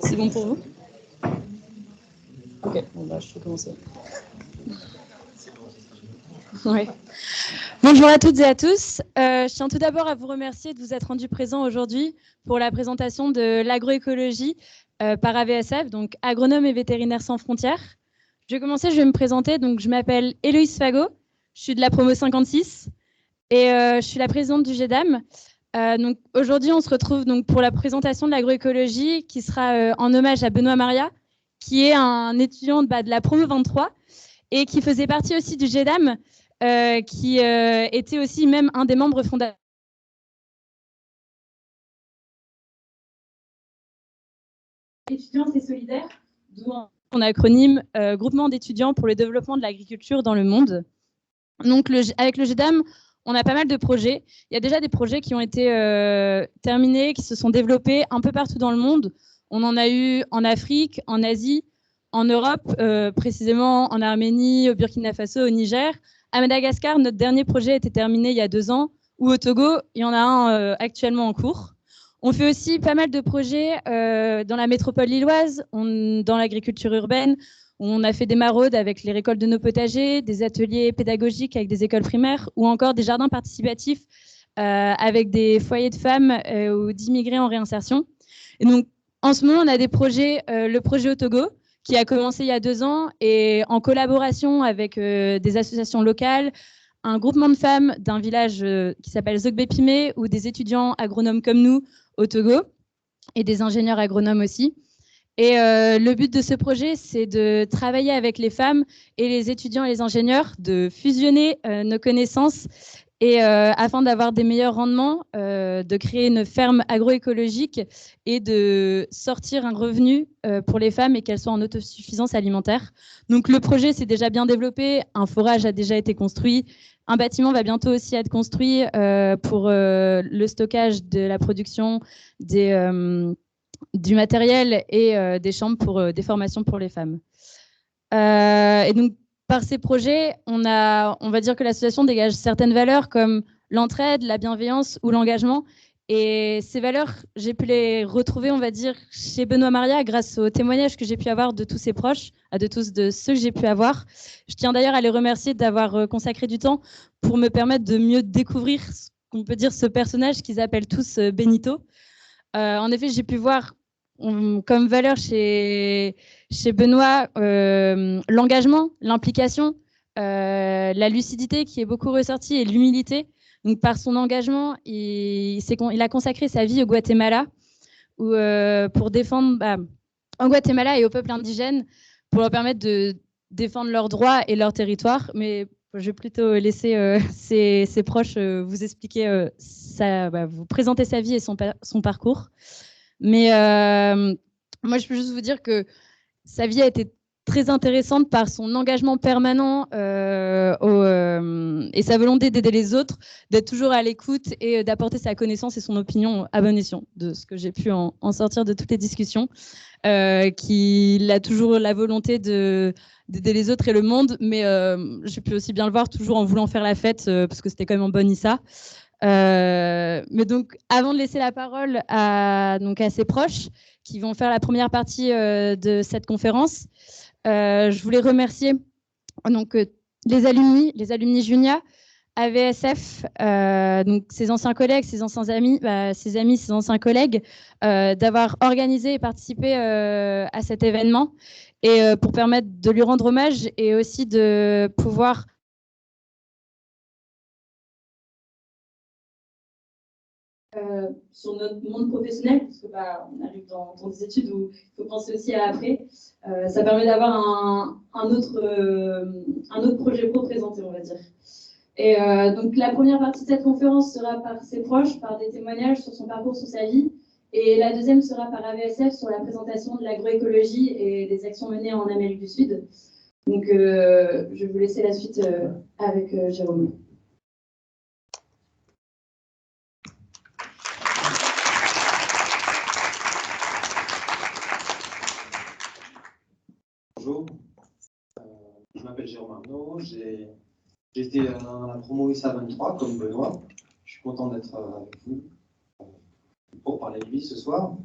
C'est bon pour vous? Ok, bon bah, je peux commencer. Ouais. Bonjour à toutes et à tous. Je tiens tout d'abord à vous remercier de vous être rendus présents aujourd'hui pour la présentation de l'agroécologie par AVSF, donc Agronomes et Vétérinaires sans frontières. Je vais commencer, je vais me présenter. Donc, je m'appelle Héloïse Fagot, je suis de la promo 56 et je suis la présidente du GEDAM. Donc, aujourd'hui, on se retrouve donc, pour la présentation de l'agroécologie qui sera en hommage à Benoît Maria, qui est un étudiant de la promo 23 et qui faisait partie aussi du GEDAM, qui était aussi même un des membres fondateurs. Étudiants et solidaires, d'où un acronyme Groupement d'étudiants pour le développement de l'agriculture dans le monde. Donc, avec le GEDAM, on a pas mal de projets. Il y a déjà des projets qui ont été terminés, qui se sont développés un peu partout dans le monde. On en a eu en Afrique, en Asie, en Europe, précisément en Arménie, au Burkina Faso, au Niger. À Madagascar, notre dernier projet a été terminé il y a 2 ans, ou au Togo, il y en a un actuellement en cours. On fait aussi pas mal de projets dans la métropole lilloise, dans l'agriculture urbaine. On a fait des maraudes avec les récoltes de nos potagers, des ateliers pédagogiques avec des écoles primaires ou encore des jardins participatifs avec des foyers de femmes ou d'immigrés en réinsertion. Et donc, en ce moment, on a des projets, le projet au Togo, qui a commencé il y a 2 ans et en collaboration avec des associations locales, un groupement de femmes d'un village qui s'appelle Zogbepime ou des étudiants agronomes comme nous au Togo et des ingénieurs agronomes aussi. Et le but de ce projet, c'est de travailler avec les femmes et les étudiants et les ingénieurs, de fusionner nos connaissances et afin d'avoir des meilleurs rendements, de créer une ferme agroécologique et de sortir un revenu pour les femmes et qu'elles soient en autosuffisance alimentaire. Donc le projet s'est déjà bien développé, un forage a déjà été construit, un bâtiment va bientôt aussi être construit pour le stockage de la production du matériel et des chambres pour des formations pour les femmes. Et donc, par ces projets, on va dire que l'association dégage certaines valeurs comme l'entraide, la bienveillance ou l'engagement. Et ces valeurs, j'ai pu les retrouver, on va dire, chez Benoît Maria grâce aux témoignages que j'ai pu avoir de tous ses proches, de tous de ceux que j'ai pu avoir. Je tiens d'ailleurs à les remercier d'avoir consacré du temps pour me permettre de mieux découvrir ce qu'on peut dire ce personnage qu'ils appellent tous Benito. En effet, j'ai pu voir comme valeur chez Benoît l'engagement, l'implication, la lucidité qui est beaucoup ressortie et l'humilité. Donc, par son engagement, il a consacré sa vie au Guatemala pour défendre, en Guatemala et au peuple indigène, pour leur permettre de défendre leurs droits et leur territoire. Mais je vais plutôt laisser ses proches vous expliquer, vous présenter sa vie et son parcours. Mais moi, je peux juste vous dire que sa vie a été très intéressante par son engagement permanent et sa volonté d'aider les autres, d'être toujours à l'écoute et d'apporter sa connaissance et son opinion à bon escient, de ce que j'ai pu en sortir de toutes les discussions. Qu'il a toujours la volonté d'aider les autres et le monde, mais j'ai pu aussi bien le voir toujours en voulant faire la fête, parce que c'était quand même en bonne Issa. Mais donc, avant de laisser la parole à ses proches qui vont faire la première partie de cette conférence, je voulais remercier donc, les alumni Junia, AVSF, donc ses anciens collègues, ses anciens amis, ses amis, ses anciens collègues, d'avoir organisé et participé à cet événement et pour permettre de lui rendre hommage et aussi de pouvoir sur notre monde professionnel, parce que on arrive dans des études où il faut penser aussi à après. Ça permet d'avoir un autre projet pro présenté, on va dire. Et donc la première partie de cette conférence sera par ses proches, par des témoignages sur son parcours, sur sa vie. Et la deuxième sera par AVSF sur la présentation de l'agroécologie et des actions menées en Amérique du Sud. Donc je vais vous laisser la suite avec Jérôme. Bonjour, je m'appelle Jérôme Arnaud, j'ai été dans la promo ISA 23 comme Benoît. Je suis content d'être avec vous pour parler de lui ce soir.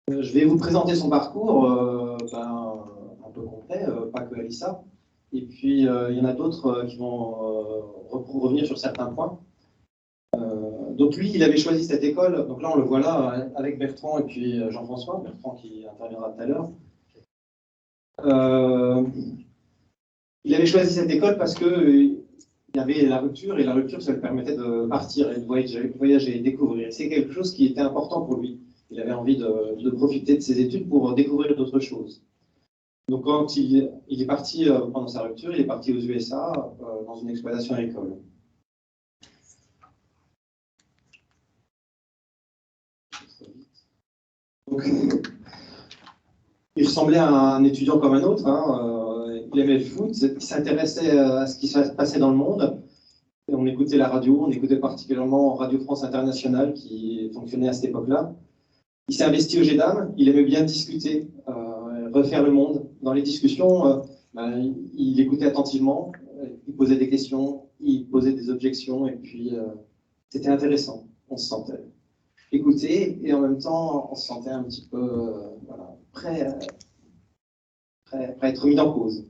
Je vais vous présenter son parcours, un peu complet, pas que Alissa. Et puis, il y en a d'autres qui vont revenir sur certains points. Donc lui, il avait choisi cette école. Donc là, on le voit là, avec Bertrand et puis Jean-François. Bertrand qui interviendra tout à l'heure. Il avait choisi cette école parce que il y avait la rupture, et la rupture, ça lui permettait de partir et de voyager et découvrir. C'est quelque chose qui était important pour lui. Il avait envie de profiter de ses études pour découvrir d'autres choses. Donc quand il est parti pendant sa rupture, il est parti aux USA dans une exploitation agricole. Donc, il ressemblait à un étudiant comme un autre. Il aimait le foot, il s'intéressait à ce qui se passait dans le monde. Et on écoutait la radio, on écoutait particulièrement Radio France Internationale qui fonctionnait à cette époque-là. Il s'est investi au GEDAM, il aimait bien discuter, refaire le monde. Dans les discussions, il écoutait attentivement, il posait des questions, il posait des objections, et puis c'était intéressant. On se sentait écouté, et en même temps, on se sentait un petit peu prêt à être mis en cause.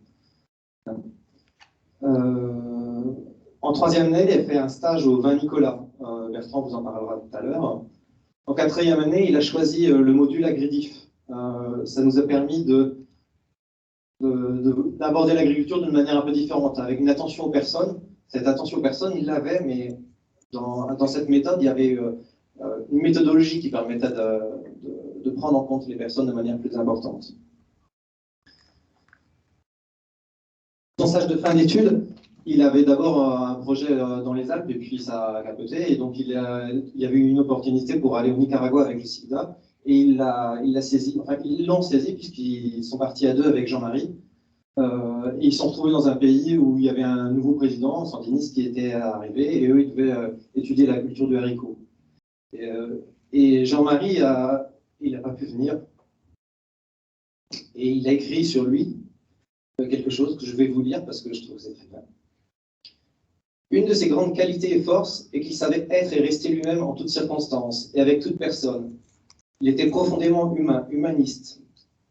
En troisième année, il a fait un stage au Vin Nicolas. Bertrand vous en parlera tout à l'heure. En quatrième année, il a choisi le module Agridif. Ça nous a permis d'aborder l'agriculture d'une manière un peu différente, avec une attention aux personnes. Cette attention aux personnes, il l'avait, mais dans cette méthode, il y avait une méthodologie qui permettait de prendre en compte les personnes de manière plus importante. Son stage de fin d'études, il avait d'abord un projet dans les Alpes, et puis ça a capoté, et donc il y avait eu une opportunité pour aller au Nicaragua avec le SIDA, et ils l'ont saisi puisqu'ils sont partis à deux avec Jean-Marie, et ils se sont retrouvés dans un pays où il y avait un nouveau président, sandiniste, qui était arrivé, et eux, ils devaient étudier la culture du haricot. Et Jean-Marie, il n'a pas pu venir, et il a écrit sur lui quelque chose que je vais vous lire parce que je trouve que c'est très bien. Une de ses grandes qualités et forces est qu'il savait être et rester lui-même en toutes circonstances et avec toute personne. Il était profondément humain, humaniste.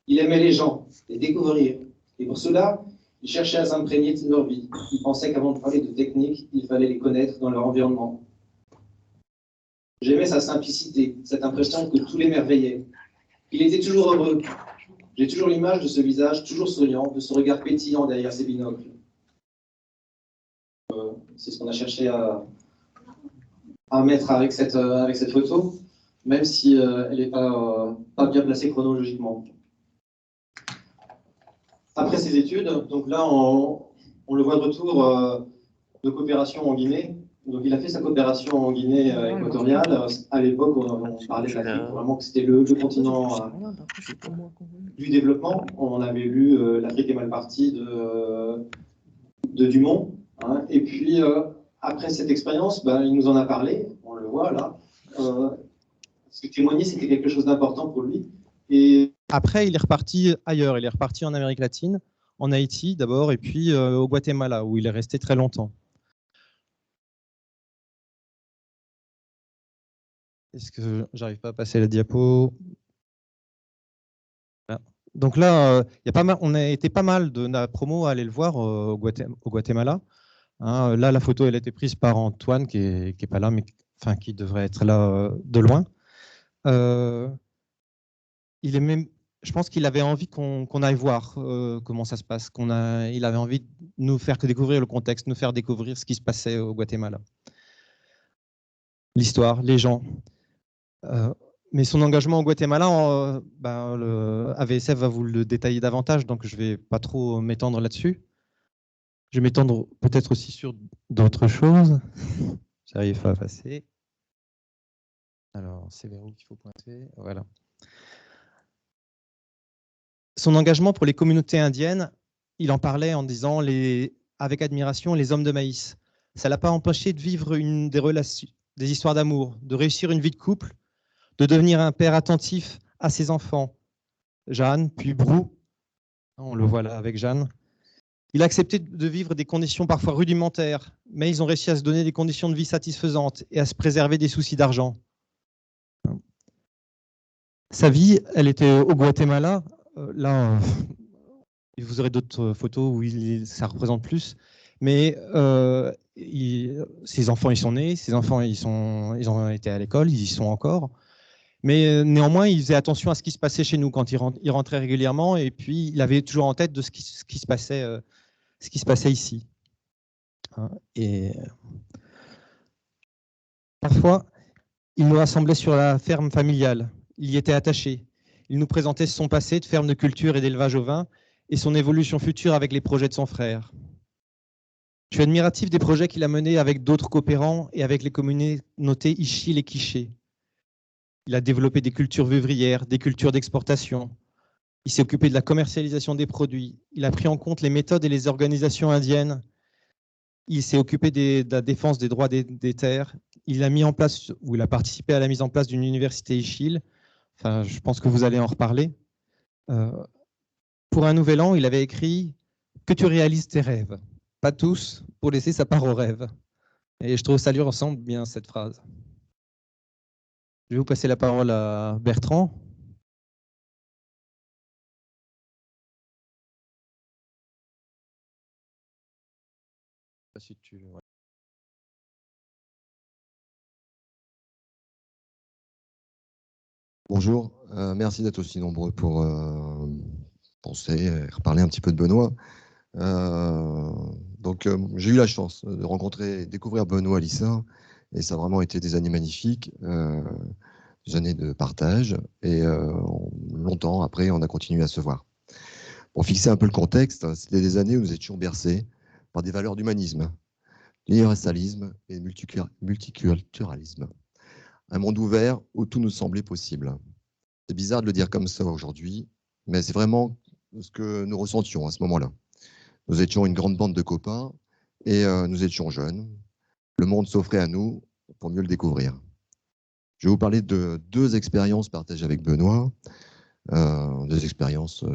Il aimait les gens, les découvrir. Et pour cela, il cherchait à s'imprégner de leur vie. Il pensait qu'avant de parler de technique, il fallait les connaître dans leur environnement. J'aimais sa simplicité, cette impression que tout l'émerveillait. Il était toujours heureux. J'ai toujours l'image de ce visage toujours souriant, de ce regard pétillant derrière ses binocles. C'est ce qu'on a cherché à mettre avec cette photo, même si elle n'est pas bien placée chronologiquement. Après ses études, donc là, on le voit de retour de coopération en Guinée. Donc il a fait sa coopération en Guinée équatoriale. À l'époque, on parlait de l'Afrique, vraiment que c'était le continent du développement. On avait lu L'Afrique est mal partie de Dumont. Et puis, après cette expérience, il nous en a parlé, on le voit là. Ce que témoigner, c'était quelque chose d'important pour lui. Et après, il est reparti ailleurs, il est reparti en Amérique latine, en Haïti d'abord, et puis au Guatemala, où il est resté très longtemps. Est-ce que j'arrive pas à passer la diapo? Voilà. Donc là, on a été pas mal de la promo à aller le voir au Guatemala. Là, la photo, elle a été prise par Antoine, qui est pas là, mais enfin, qui devrait être là de loin. Il est même, je pense qu'il avait envie qu'on aille voir comment ça se passe. Il avait envie de nous faire découvrir le contexte, nous faire découvrir ce qui se passait au Guatemala. L'histoire, les gens. Mais son engagement au Guatemala, AVSF va vous le détailler davantage, donc je ne vais pas trop m'étendre là-dessus. Je vais m'étendre peut-être aussi sur d'autres choses. J'arrive pas à passer. Alors, c'est vers où qu'il faut pointer. Voilà. Son engagement pour les communautés indiennes, il en parlait en disant avec admiration les hommes de maïs. Ça ne l'a pas empêché de vivre des histoires d'amour, de réussir une vie de couple, de devenir un père attentif à ses enfants. Jeanne, puis Brou, on le voit là avec Jeanne. Il a accepté de vivre des conditions parfois rudimentaires, mais ils ont réussi à se donner des conditions de vie satisfaisantes et à se préserver des soucis d'argent. Sa vie, elle était au Guatemala. Là, vous aurez d'autres photos où ça représente plus. Mais ses enfants, ils sont nés, ses enfants, ils ont été à l'école, ils y sont encore. Mais néanmoins, il faisait attention à ce qui se passait chez nous quand il rentrait régulièrement. Et puis, il avait toujours en tête de ce qui se passait ici. Et parfois, il nous rassemblait sur la ferme familiale. Il y était attaché. Il nous présentait son passé de ferme de culture et d'élevage au vin et son évolution future avec les projets de son frère. Je suis admiratif des projets qu'il a menés avec d'autres coopérants et avec les communautés Ixil et Quiché. Il a développé des cultures vivrières, des cultures d'exportation. Il s'est occupé de la commercialisation des produits. Il a pris en compte les méthodes et les organisations indiennes. Il s'est occupé de la défense des droits des terres. Il a participé à la mise en place d'une université Ixil. Enfin, je pense que vous allez en reparler. Pour un nouvel an, il avait écrit « Que tu réalises tes rêves, pas tous, pour laisser sa part aux rêves ». Et je trouve que ça lui ressemble bien, cette phrase. Je vais vous passer la parole à Bertrand. Bonjour, merci d'être aussi nombreux pour penser, reparler un petit peu de Benoît. J'ai eu la chance de rencontrer et découvrir Benoît à l'ISA, et ça a vraiment été des années magnifiques, des années de partage, et longtemps après, on a continué à se voir. Pour fixer un peu le contexte, c'était des années où nous étions bercés par des valeurs d'humanisme, l'universalisme et le multiculturalisme. Un monde ouvert où tout nous semblait possible. C'est bizarre de le dire comme ça aujourd'hui, mais c'est vraiment ce que nous ressentions à ce moment-là. Nous étions une grande bande de copains et nous étions jeunes. Le monde s'offrait à nous pour mieux le découvrir. Je vais vous parler de 2 expériences partagées avec Benoît. 2 expériences,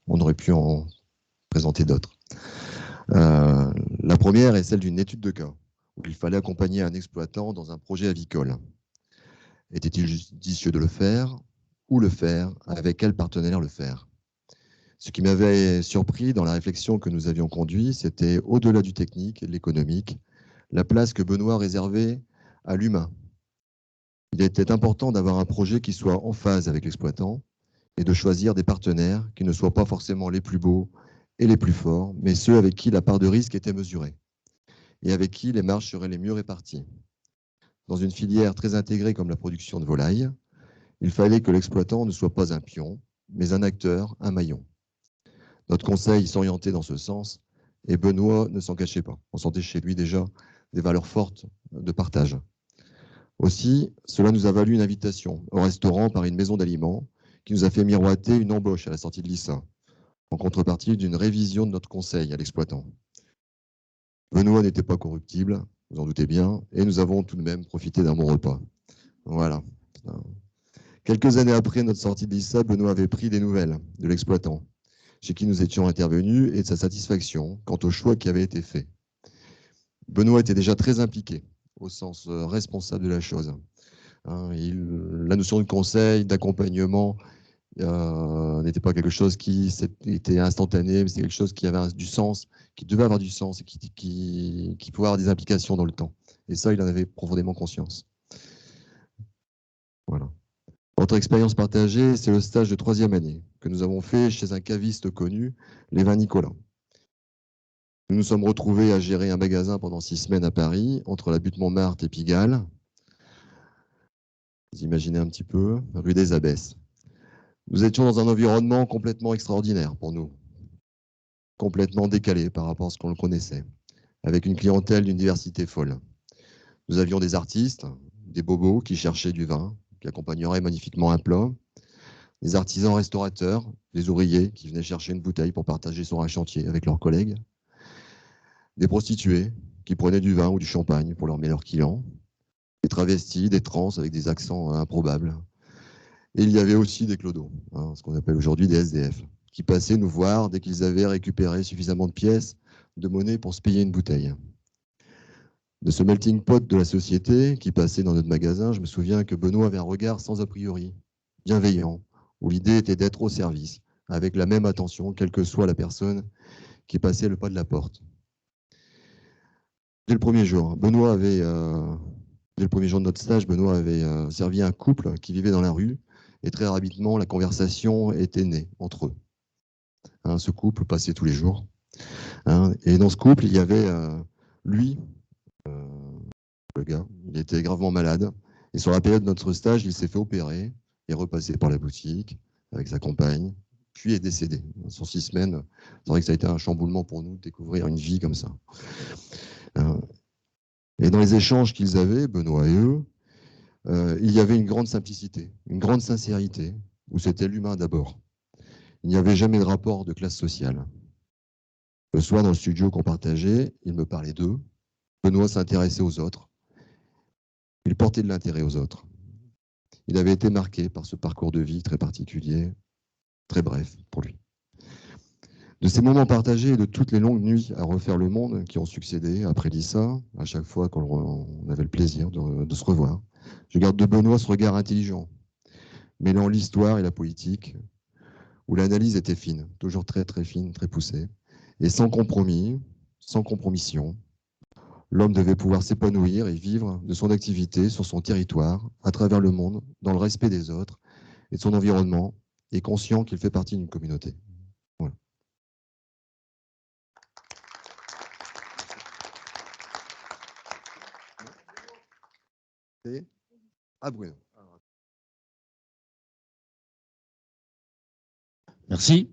on aurait pu en présenter d'autres. La première est celle d'une étude de cas, où il fallait accompagner un exploitant dans un projet avicole. Était-il judicieux de le faire? Où le faire? Avec quel partenaire le faire? Ce qui m'avait surpris dans la réflexion que nous avions conduite, c'était au-delà du technique et de l'économique, la place que Benoît réservait à l'humain. Il était important d'avoir un projet qui soit en phase avec l'exploitant et de choisir des partenaires qui ne soient pas forcément les plus beaux et les plus forts, mais ceux avec qui la part de risque était mesurée et avec qui les marges seraient les mieux réparties. Dans une filière très intégrée comme la production de volailles, il fallait que l'exploitant ne soit pas un pion, mais un acteur, un maillon. Notre conseil s'orientait dans ce sens, et Benoît ne s'en cachait pas. On sentait chez lui déjà des valeurs fortes de partage. Aussi, cela nous a valu une invitation au restaurant par une maison d'aliments qui nous a fait miroiter une embauche à la sortie de l'ISA, en contrepartie d'une révision de notre conseil à l'exploitant. Benoît n'était pas corruptible, vous en doutez bien, et nous avons tout de même profité d'un bon repas. Voilà. Quelques années après notre sortie de l'ISA, Benoît avait pris des nouvelles de l'exploitant, chez qui nous étions intervenus, et de sa satisfaction quant au choix qui avait été fait. Benoît était déjà très impliqué, au sens responsable de la chose. La notion de conseil, d'accompagnement, n'était pas quelque chose qui était instantané, mais c'est quelque chose qui avait du sens, qui devait avoir du sens et qui pouvait avoir des implications dans le temps. Et ça, il en avait profondément conscience. Voilà. Notre expérience partagée, c'est le stage de 3e année que nous avons fait chez un caviste connu, les Vins Nicolas. Nous nous sommes retrouvés à gérer un magasin pendant 6 semaines à Paris, entre la butte Montmartre et Pigalle. Vous imaginez un petit peu, rue des Abbesses. Nous étions dans un environnement complètement extraordinaire pour nous, complètement décalé par rapport à ce qu'on le connaissait, avec une clientèle d'une diversité folle. Nous avions des artistes, des bobos qui cherchaient du vin, qui accompagneraient magnifiquement un plat, des artisans restaurateurs, des ouvriers qui venaient chercher une bouteille pour partager son chantier avec leurs collègues, des prostituées qui prenaient du vin ou du champagne pour leur meilleurs clients, des travestis, des trans avec des accents improbables. Et il y avait aussi des clodos, ce qu'on appelle aujourd'hui des SDF, qui passaient nous voir dès qu'ils avaient récupéré suffisamment de pièces, de monnaie pour se payer une bouteille. De ce melting pot de la société qui passait dans notre magasin, je me souviens que Benoît avait un regard sans a priori, bienveillant, où l'idée était d'être au service, avec la même attention, quelle que soit la personne qui passait le pas de la porte. Dès le premier jour, dès le premier jour de notre stage, Benoît avait servi un couple qui vivait dans la rue, et très rapidement, la conversation était née entre eux. Hein, ce couple passait tous les jours. Hein, et dans ce couple, il y avait lui, le gars, il était gravement malade. Et sur la période de notre stage, il s'est fait opérer, est repassé par la boutique avec sa compagne, puis est décédé. Sur 6 semaines, c'est vrai que ça a été un chamboulement pour nous de découvrir une vie comme ça. Et dans les échanges qu'ils avaient, Benoît et eux, il y avait une grande simplicité, une grande sincérité, où c'était l'humain d'abord. Il n'y avait jamais de rapport de classe sociale. Le soir, dans le studio qu'on partageait, il me parlait d'eux. Benoît s'intéressait aux autres. Il portait de l'intérêt aux autres. Il avait été marqué par ce parcours de vie très particulier, très bref pour lui. De ces moments partagés et de toutes les longues nuits à refaire le monde qui ont succédé après l'ISA, à chaque fois qu'on avait le plaisir de se revoir, je garde de Benoît ce regard intelligent, mêlant l'histoire et la politique, où l'analyse était fine, toujours très très fine, très poussée, et sans compromis, sans compromission. L'homme devait pouvoir s'épanouir et vivre de son activité sur son territoire, à travers le monde, dans le respect des autres et de son environnement, et conscient qu'il fait partie d'une communauté. Voilà. Et à Bruno. Merci.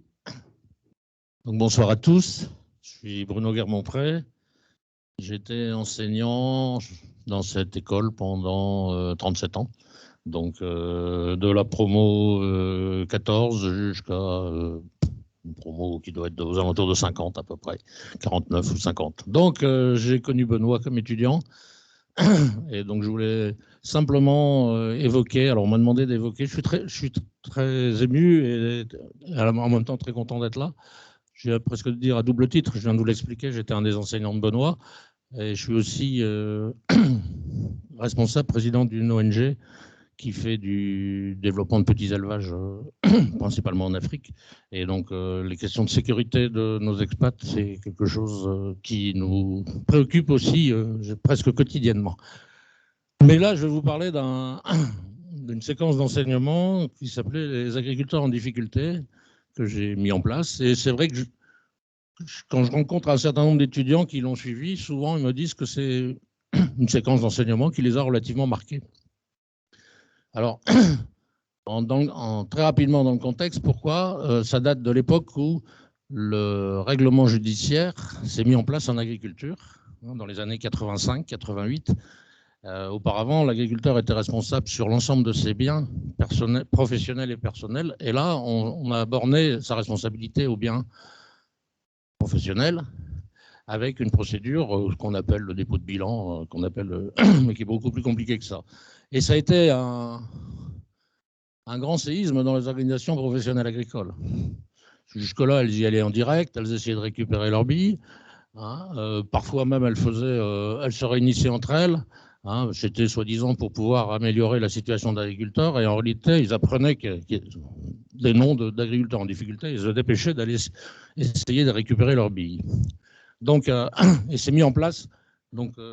Donc, bonsoir à tous. Je suis Bruno Guermont-Pré. J'étais enseignant dans cette école pendant 37 ans. Donc, de la promo 14 jusqu'à une promo qui doit être aux alentours de 50 à peu près, 49 ou 50. Donc, j'ai connu Benoît comme étudiant. Et donc, je voulais simplement évoquer, alors on m'a demandé d'évoquer, je suis très ému et en même temps très content d'être là. Je vais presque dire à double titre, je viens de vous l'expliquer, j'étais un des enseignants de Benoît et je suis aussi responsable, président d'une ONG qui fait du développement de petits élevages, principalement en Afrique. Et donc, les questions de sécurité de nos expats, c'est quelque chose qui nous préoccupe aussi presque quotidiennement. Mais là, je vais vous parler d'une séquence d'enseignement qui s'appelait les agriculteurs en difficulté, que j'ai mis en place. Et c'est vrai que quand je rencontre un certain nombre d'étudiants qui l'ont suivi, souvent ils me disent que c'est une séquence d'enseignement qui les a relativement marqués. Alors, très rapidement dans le contexte, pourquoi? Ça date de l'époque où le règlement judiciaire s'est mis en place en agriculture, dans les années 85-88. Auparavant, l'agriculteur était responsable sur l'ensemble de ses biens professionnels et personnels. Et là, on a borné sa responsabilité aux biens professionnels avec une procédure qu'on appelle le dépôt de bilan, mais qui est beaucoup plus compliqué que ça. Et ça a été un grand séisme dans les organisations professionnelles agricoles. Jusque-là, elles y allaient en direct, elles essayaient de récupérer leurs billes. Parfois même, elles se réunissaient entre elles. C'était soi-disant pour pouvoir améliorer la situation d'agriculteurs. Et en réalité, ils apprenaient des noms d'agriculteurs en difficulté. Ils se dépêchaient d'aller essayer de récupérer leurs billes. Donc, et s'est mis en place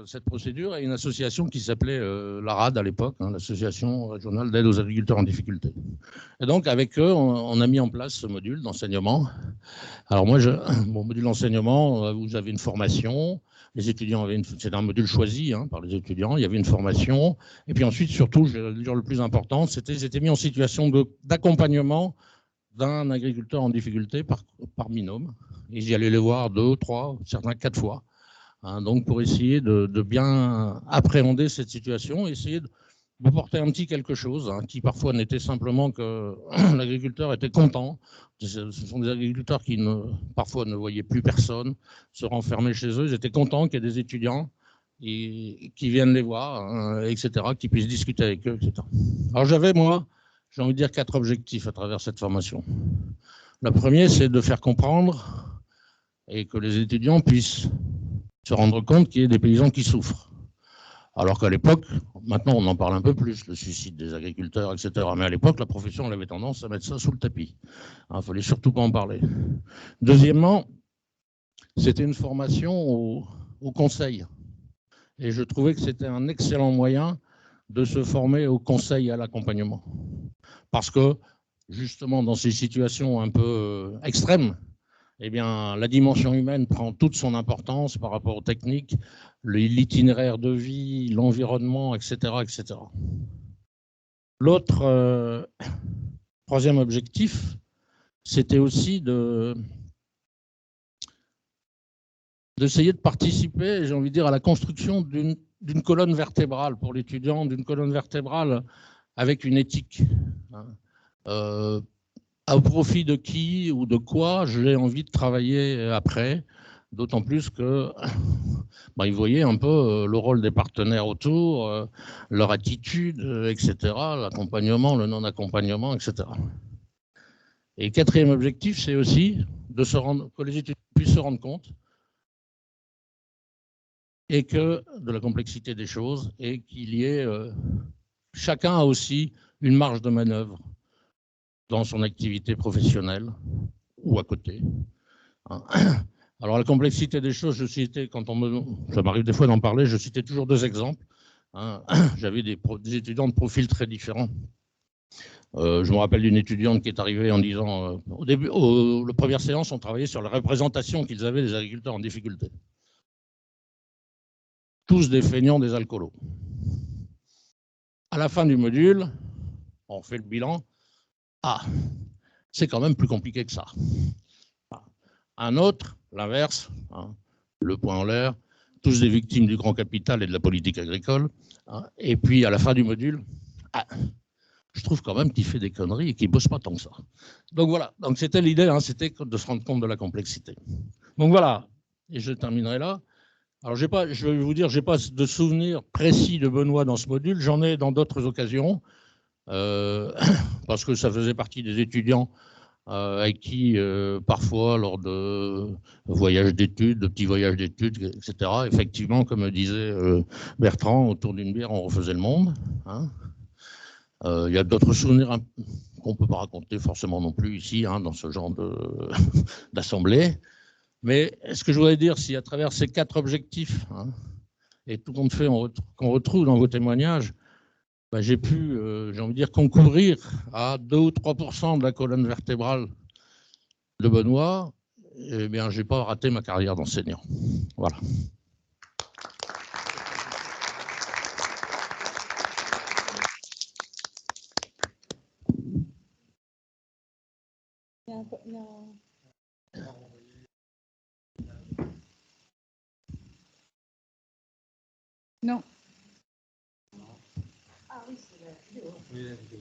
cette procédure et une association qui s'appelait la RAD à l'époque, l'Association régionale d'aide aux agriculteurs en difficulté. Et donc, avec eux, on a mis en place ce module d'enseignement. Alors moi, mon module d'enseignement, vous avez une formation, les étudiants c'est un module choisi par les étudiants, il y avait une formation, et puis ensuite, surtout, je vais dire le plus important, ils étaient mis en situation d'accompagnement d'un agriculteur en difficulté par binôme. Ils y allaient les voir 2, 3, certains 4 fois. Donc pour essayer de bien appréhender cette situation, essayer de porter un petit quelque chose, qui parfois n'était simplement que l'agriculteur était content. Ce sont des agriculteurs qui parfois ne voyaient plus personne, se renfermaient chez eux. Ils étaient contents qu'il y ait des étudiants qui viennent les voir, etc., qui puissent discuter avec eux, etc. Alors j'avais, moi, j'ai envie de dire 4 objectifs à travers cette formation. Le premier, c'est de faire comprendre et que les étudiants puissent se rendre compte qu'il y a des paysans qui souffrent. Alors qu'à l'époque, maintenant on en parle un peu plus, le suicide des agriculteurs, etc. Mais à l'époque, la profession elle avait tendance à mettre ça sous le tapis. Il ne fallait surtout pas en parler. Deuxièmement, c'était une formation au conseil. Et je trouvais que c'était un excellent moyen de se former au conseil et à l'accompagnement. Parce que, justement, dans ces situations un peu extrêmes, eh bien, la dimension humaine prend toute son importance par rapport aux techniques, l'itinéraire de vie, l'environnement, etc., etc. L'autre, troisième objectif, c'était aussi d'essayer de participer, j'ai envie de dire, à la construction d'une colonne vertébrale pour l'étudiant, d'une colonne vertébrale avec une éthique. Au profit de qui ou de quoi j'ai envie de travailler après, d'autant plus que ils voyaient un peu le rôle des partenaires autour, leur attitude, etc., l'accompagnement, le non-accompagnement, etc. Et quatrième objectif, c'est aussi que les étudiants puissent se rendre compte de la complexité des choses et qu'il y ait... chacun a aussi une marge de manœuvre dans son activité professionnelle ou à côté. Alors la complexité des choses, ça m'arrive des fois d'en parler, je citais toujours deux exemples. J'avais des étudiants de profils très différents. Je me rappelle d'une étudiante qui est arrivée en disant, au début, la première séance, on travaillait sur la représentation qu'ils avaient des agriculteurs en difficulté. Tous des feignants, des alcoolos. À la fin du module, on fait le bilan. C'est quand même plus compliqué que ça. Un autre, l'inverse, le point en l'air, tous des victimes du grand capital et de la politique agricole. Et puis, à la fin du module, je trouve quand même qu'il fait des conneries et qu'il ne bosse pas tant que ça. Donc voilà, donc c'était l'idée, c'était de se rendre compte de la complexité. Donc voilà, et je terminerai là. Alors, je vais vous dire, je n'ai pas de souvenir précis de Benoît dans ce module, j'en ai dans d'autres occasions, parce que ça faisait partie des étudiants avec qui, parfois, lors de voyages d'études, de petits voyages d'études, etc., effectivement, comme disait Bertrand, autour d'une bière, on refaisait le monde. Il y a d'autres souvenirs qu'on ne peut pas raconter forcément non plus ici, dans ce genre d'assemblée. Mais ce que je voudrais dire, si à travers ces 4 objectifs, et tout compte fait qu'on retrouve dans vos témoignages, j'ai pu, j'ai envie de dire, concourir à 2 ou 3% de la colonne vertébrale de Benoît, eh bien, je n'ai pas raté ma carrière d'enseignant. Voilà. Non. Ah oui, c'est la vidéo. Oui, la vidéo.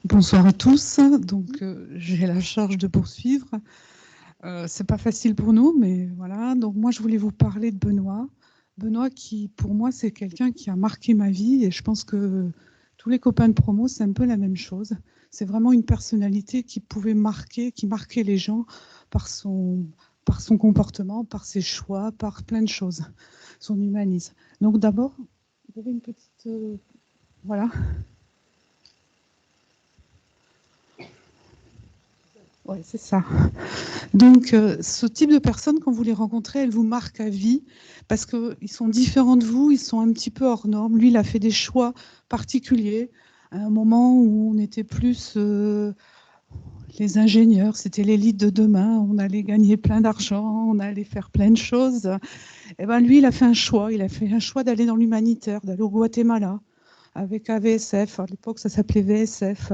Bonsoir à tous. Donc, j'ai la charge de poursuivre. C'est pas facile pour nous, mais voilà. Donc, moi, je voulais vous parler de Benoît. Benoît, qui, pour moi, c'est quelqu'un qui a marqué ma vie. Et je pense que tous les copains de promo, c'est un peu la même chose. C'est vraiment une personnalité qui pouvait marquer, qui marquait les gens par par son comportement, par ses choix, par plein de choses, son humanisme. Donc d'abord, vous avez une petite... voilà. Oui, c'est ça. Donc, ce type de personnes, quand vous les rencontrez, elles vous marquent à vie parce qu'ils sont différents de vous, ils sont un petit peu hors normes. Lui, il a fait des choix particuliers à un moment où on était plus les ingénieurs, c'était l'élite de demain, on allait gagner plein d'argent, on allait faire plein de choses. Et ben, lui, il a fait un choix. Il a fait un choix d'aller dans l'humanitaire, d'aller au Guatemala avec AVSF. À l'époque, ça s'appelait VSF.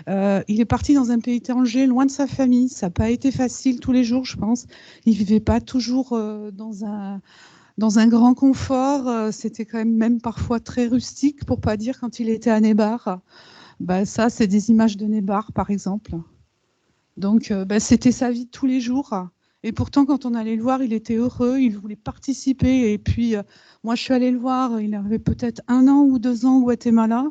Il est parti dans un pays étranger, loin de sa famille. Ça n'a pas été facile tous les jours, je pense. Il ne vivait pas toujours dans un grand confort. C'était quand même parfois très rustique, pour ne pas dire quand il était à Nébar. Ben, ça, c'est des images de Nébar, par exemple. Donc, c'était sa vie de tous les jours. Et pourtant, quand on allait le voir, il était heureux, il voulait participer. Et puis, moi, je suis allée le voir, il avait peut-être 1 an ou 2 ans au Guatemala.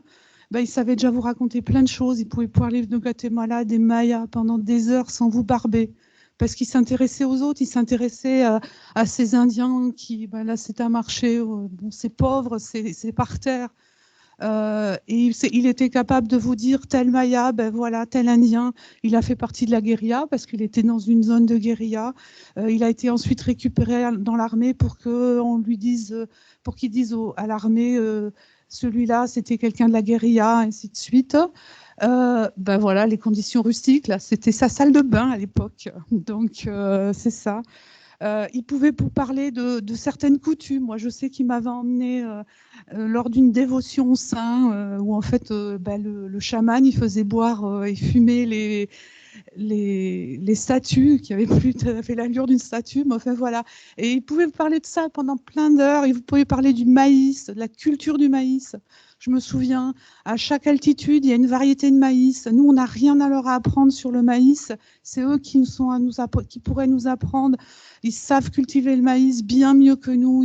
Il savait déjà vous raconter plein de choses. Il pouvait parler de Guatemala, des Mayas pendant des heures sans vous barber. Parce qu'il s'intéressait aux autres, il s'intéressait à ces Indiens qui, là, c'est un marché, bon, c'est pauvre, c'est par terre. Et il était capable de vous dire tel Maya, voilà, tel Indien, il a fait partie de la guérilla parce qu'il était dans une zone de guérilla. Il a été ensuite récupéré dans l'armée pour qu'on lui dise, pour qu'il dise à l'armée, celui-là, c'était quelqu'un de la guérilla, ainsi de suite. Voilà, les conditions rustiques, là, c'était sa salle de bain à l'époque. Donc, c'est ça. Il pouvait vous parler de certaines coutumes. Moi, je sais qu'il m'avait emmené lors d'une dévotion au saint, où en fait, le chaman, il faisait boire et fumer les statues qui avaient plus fait l'allure d'une statue. Mais enfin, voilà. Et il pouvait vous parler de ça pendant plein d'heures. Il pouvait parler du maïs, de la culture du maïs. Je me souviens, à chaque altitude, il y a une variété de maïs. Nous, on n'a rien à leur apprendre sur le maïs. C'est eux qui pourraient nous apprendre. Ils savent cultiver le maïs bien mieux que nous.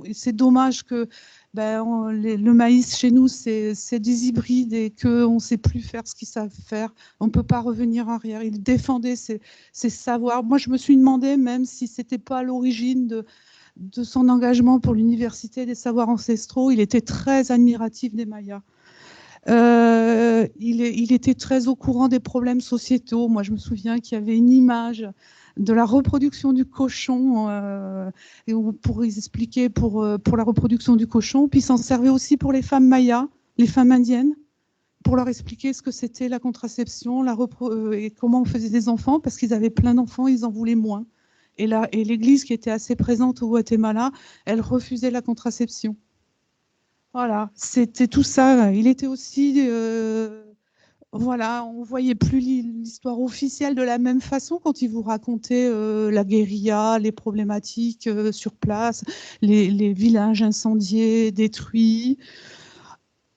Et c'est dommage que le maïs chez nous, c'est des hybrides et qu'on ne sait plus faire ce qu'ils savent faire. On ne peut pas revenir en arrière. Ils défendaient ces savoirs. Moi, je me suis demandé, même si ce n'était pas à l'origine de son engagement pour l'Université des savoirs ancestraux, il était très admiratif des Mayas. Il était très au courant des problèmes sociétaux. Moi, je me souviens qu'il y avait une image de la reproduction du cochon, et pour expliquer pour la reproduction du cochon, puis il s'en servait aussi pour les femmes mayas, les femmes indiennes, pour leur expliquer ce que c'était la contraception, et comment on faisait des enfants, parce qu'ils avaient plein d'enfants, ils en voulaient moins. Et l'Église, qui était assez présente au Guatemala, elle refusait la contraception. Voilà, c'était tout ça. Il était aussi... voilà, on ne voyait plus l'histoire officielle de la même façon quand il vous racontait la guérilla, les problématiques sur place, les villages incendiés, détruits.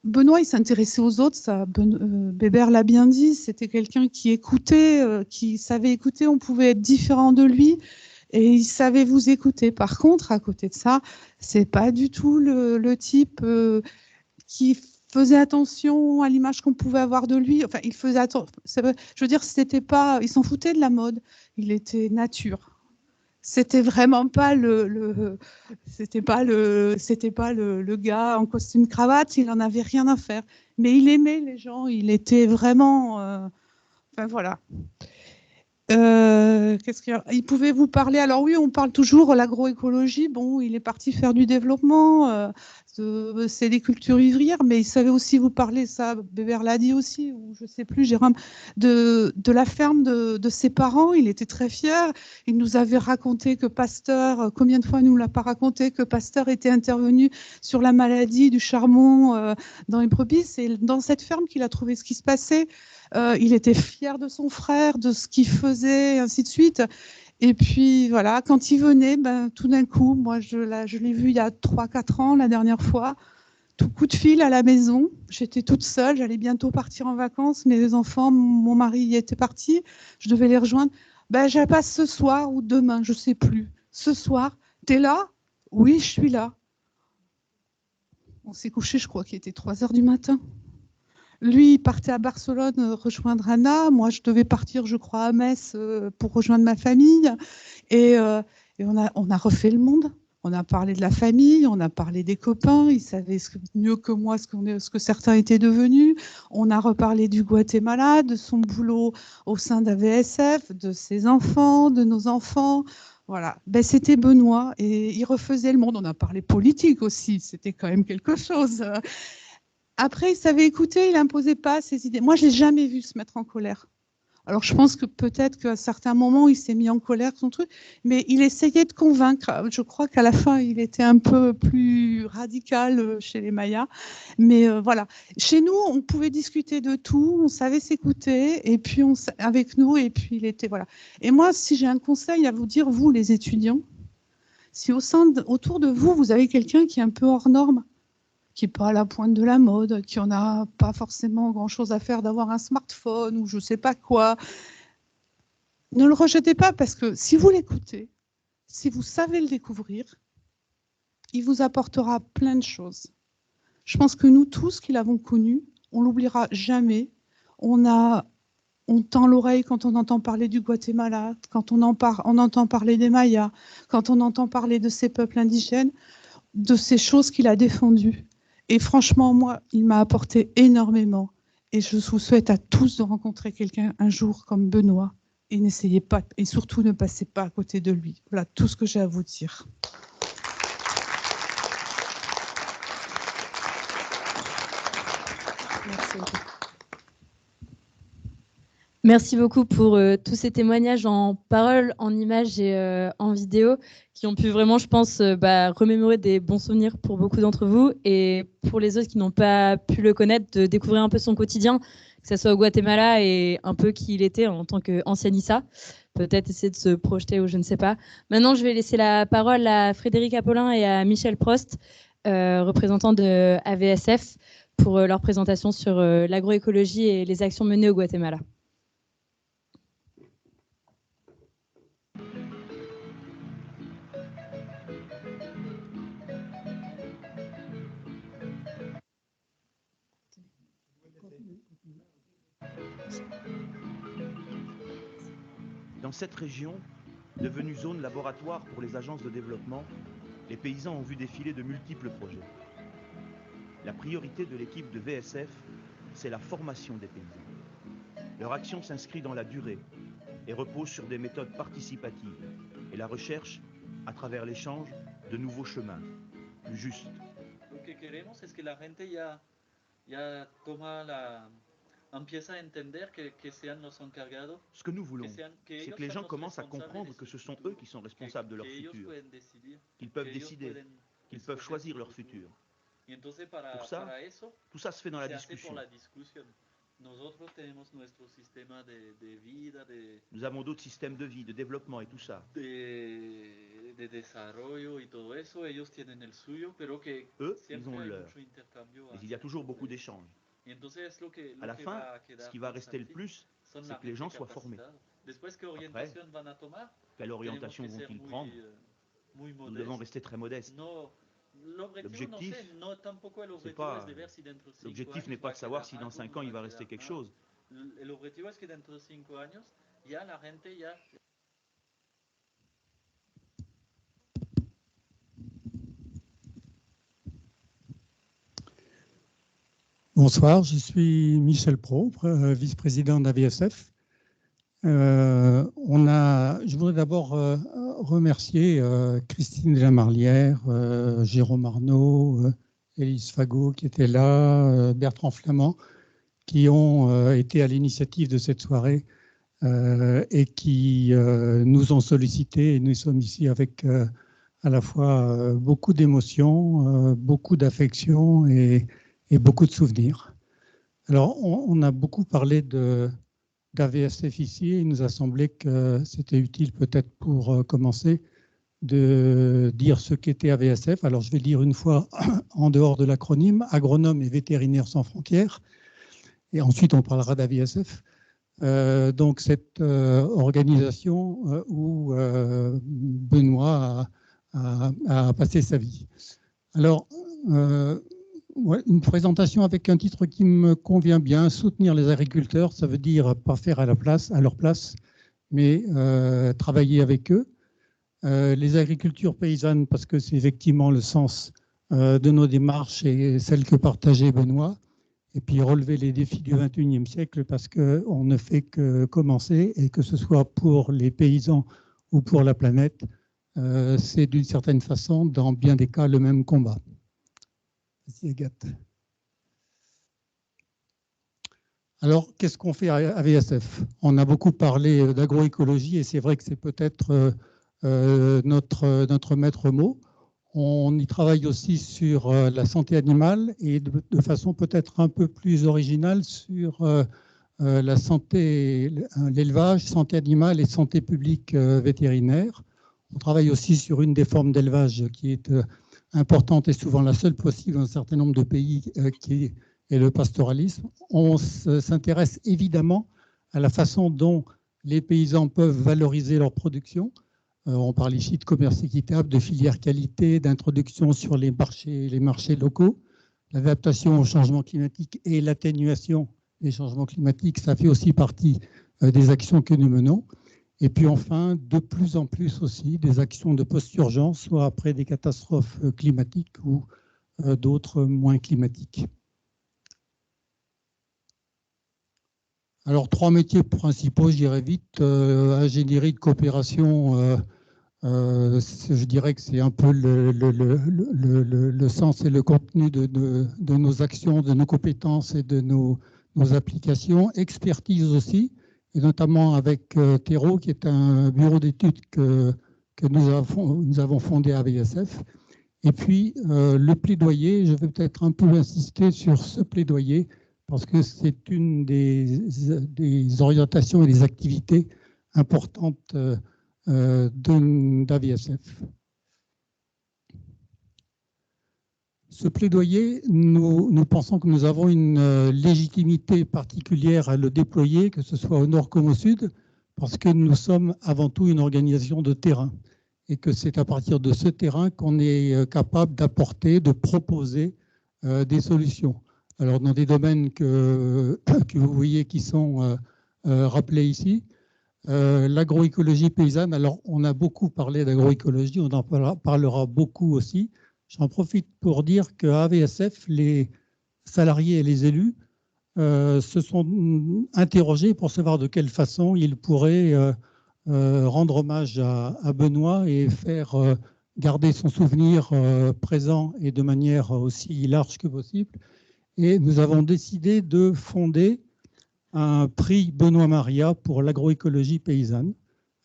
Benoît, il s'intéressait aux autres, ça, Bébert l'a bien dit, c'était quelqu'un qui écoutait, qui savait écouter, on pouvait être différent de lui et il savait vous écouter. Par contre, à côté de ça, c'est pas du tout le type qui faisait attention à l'image qu'on pouvait avoir de lui. Enfin, il faisait attention. Je veux dire, c'était pas, il s'en foutait de la mode. Il était nature. C'était vraiment pas c'était pas le gars en costume cravate. Il en avait rien à faire. Mais il aimait les gens. Il était vraiment. Enfin voilà. Il pouvait vous parler. Alors oui, on parle toujours de l'agroécologie. Bon, il est parti faire du développement. C'est des cultures vivrières, mais il savait aussi vous parler, ça, Bébert l'a dit aussi, ou je ne sais plus, Jérôme, de la ferme de ses parents. Il était très fier. Il nous avait raconté que Pasteur, combien de fois il ne nous l'a pas raconté, que Pasteur était intervenu sur la maladie du charbon dans les brebis. C'est dans cette ferme qu'il a trouvé ce qui se passait. Il était fier de son frère, de ce qu'il faisait, et ainsi de suite. Et puis voilà, quand il venait, tout d'un coup, moi je l'ai vu il y a 3-4 ans, la dernière fois, tout coup de fil à la maison. J'étais toute seule, j'allais bientôt partir en vacances. Mes enfants, mon mari y était parti, je devais les rejoindre. Je passe ce soir ou demain, je ne sais plus. Ce soir, t'es là? Oui, je suis là. On s'est couché, je crois qu'il était 3 heures du matin. Lui, il partait à Barcelone rejoindre Anna. Moi, je devais partir, je crois, à Metz pour rejoindre ma famille. Et on a refait le monde. On a parlé de la famille, on a parlé des copains. Ils savaient mieux que moi ce que certains étaient devenus. On a reparlé du Guatemala, de son boulot au sein d'AVSF, de ses enfants, de nos enfants. Voilà. Ben, c'était Benoît et il refaisait le monde. On a parlé politique aussi. C'était quand même quelque chose. Après, il savait écouter, il n'imposait pas ses idées. Moi, je ne l'ai jamais vu se mettre en colère. Alors, je pense que peut-être qu'à certains moments, il s'est mis en colère, son truc, mais il essayait de convaincre. Je crois qu'à la fin, il était un peu plus radical chez les Mayas. Mais voilà. Chez nous, on pouvait discuter de tout, on savait s'écouter, et puis avec nous, et puis il était... Voilà. Et moi, si j'ai un conseil à vous dire, vous, les étudiants, si autour de vous, vous avez quelqu'un qui est un peu hors norme, qui n'est pas à la pointe de la mode, qui n'en a pas forcément grand-chose à faire d'avoir un smartphone ou je ne sais pas quoi. Ne le rejetez pas parce que si vous l'écoutez, si vous savez le découvrir, il vous apportera plein de choses. Je pense que nous tous qui l'avons connu, on ne l'oubliera jamais. On tend l'oreille quand on entend parler du Guatemala, quand on entend parler des Mayas, quand on entend parler de ces peuples indigènes, de ces choses qu'il a défendues. Et franchement, moi, il m'a apporté énormément. Et je vous souhaite à tous de rencontrer quelqu'un un jour comme Benoît. Et n'essayez pas, et surtout ne passez pas à côté de lui. Voilà tout ce que j'ai à vous dire. Merci beaucoup. Merci beaucoup pour tous ces témoignages en parole, en images et en vidéo qui ont pu vraiment, je pense, remémorer des bons souvenirs pour beaucoup d'entre vous et pour les autres qui n'ont pas pu le connaître, de découvrir un peu son quotidien, que ce soit au Guatemala et un peu qui il était en tant qu'ancien ISA. Peut-être essayer de se projeter ou je ne sais pas. Maintenant, je vais laisser la parole à Frédéric Apollin et à Michel Prost, représentants de AVSF, pour leur présentation sur l'agroécologie et les actions menées au Guatemala. Dans cette région, devenue zone laboratoire pour les agences de développement, les paysans ont vu défiler de multiples projets. La priorité de l'équipe de VSF, c'est la formation des paysans. Leur action s'inscrit dans la durée et repose sur des méthodes participatives et la recherche, à travers l'échange, de nouveaux chemins, plus justes. Lo que queremos es que la gente ya toma empieza a entender que sean los encargados. Ce que nous voulons, c'est que les gens commencent à comprendre que ce sont eux qui sont responsables de leur futur, qu'ils peuvent décider, qu'ils peuvent choisir leur futur. Pour ça, tout ça se fait dans la discussion. Nous avons d'autres systèmes de vie, de développement et tout ça. De desarrollo y todo eso, ellos tienen el suyo, pero que eux, ils ont leur. Mais il y a toujours beaucoup d'échanges. À la fin, ce qui va rester le plus, c'est que les gens soient formés. Après, quelle orientation vont-ils prendre? Nous devons rester très modestes. L'objectif n'est pas de savoir si dans 5 ans il va rester quelque chose. Bonsoir, je suis Michel Pro, vice-président d'AVSF. Je voudrais d'abord remercier Christine Lamarlière, Jérôme Arnaud, Élise Fagot qui était là, Bertrand Flamand, qui ont été à l'initiative de cette soirée et qui nous ont sollicité. Et nous sommes ici avec à la fois beaucoup d'émotions, beaucoup d'affection et beaucoup de souvenirs. Alors, on a beaucoup parlé d'AVSF ici, et il nous a semblé que c'était utile peut-être pour commencer de dire ce qu'était AVSF. Alors, je vais dire une fois en dehors de l'acronyme, Agronomes et Vétérinaires sans frontières, et ensuite on parlera d'AVSF. Donc, cette organisation où Benoît a passé sa vie. Alors, ouais, une présentation avec un titre qui me convient bien. Soutenir les agriculteurs, ça veut dire pas faire à leur place, mais travailler avec eux. Les agricultures paysannes, parce que c'est effectivement le sens de nos démarches et celle que partageait Benoît. Et puis relever les défis du XXIe siècle, parce qu'on ne fait que commencer, et que ce soit pour les paysans ou pour la planète, c'est d'une certaine façon, dans bien des cas, le même combat. Merci Agathe. Alors, qu'est-ce qu'on fait à VSF? On a beaucoup parlé d'agroécologie, et c'est vrai que c'est peut-être notre maître mot. On y travaille aussi sur la santé animale, et de façon peut-être un peu plus originale sur la santé, l'élevage, santé animale et santé publique vétérinaire. On travaille aussi sur une des formes d'élevage qui est importante et souvent la seule possible dans un certain nombre de pays, qui est le pastoralisme. On s'intéresse évidemment à la façon dont les paysans peuvent valoriser leur production. On parle ici de commerce équitable, de filière qualité, d'introduction sur les marchés locaux, l'adaptation au changement climatique et l'atténuation des changements climatiques. Ça fait aussi partie des actions que nous menons. Et puis enfin, de plus en plus aussi, des actions de post-urgence, soit après des catastrophes climatiques ou d'autres moins climatiques. Alors, 3 métiers principaux, je dirais vite. Ingénierie de coopération, je dirais que c'est un peu le sens et le contenu de nos actions, de nos compétences et de nos applications. Expertise aussi, et notamment avec Terreau, qui est un bureau d'études que nous avons fondé à VSF. Et puis, le plaidoyer, je vais peut-être un peu insister sur ce plaidoyer, parce que c'est une des orientations et des activités importantes d'AVSF. Ce plaidoyer, nous pensons que nous avons une légitimité particulière à le déployer, que ce soit au nord comme au sud, parce que nous sommes avant tout une organisation de terrain, et que c'est à partir de ce terrain qu'on est capable d'apporter, de proposer des solutions. Alors, dans des domaines que vous voyez qui sont rappelés ici, l'agroécologie paysanne, alors on a beaucoup parlé d'agroécologie, on en parlera beaucoup aussi. J'en profite pour dire qu'à AVSF, les salariés et les élus se sont interrogés pour savoir de quelle façon ils pourraient rendre hommage à Benoît et faire garder son souvenir présent et de manière aussi large que possible. Et nous avons décidé de fonder un prix Benoît Maria pour l'agroécologie paysanne.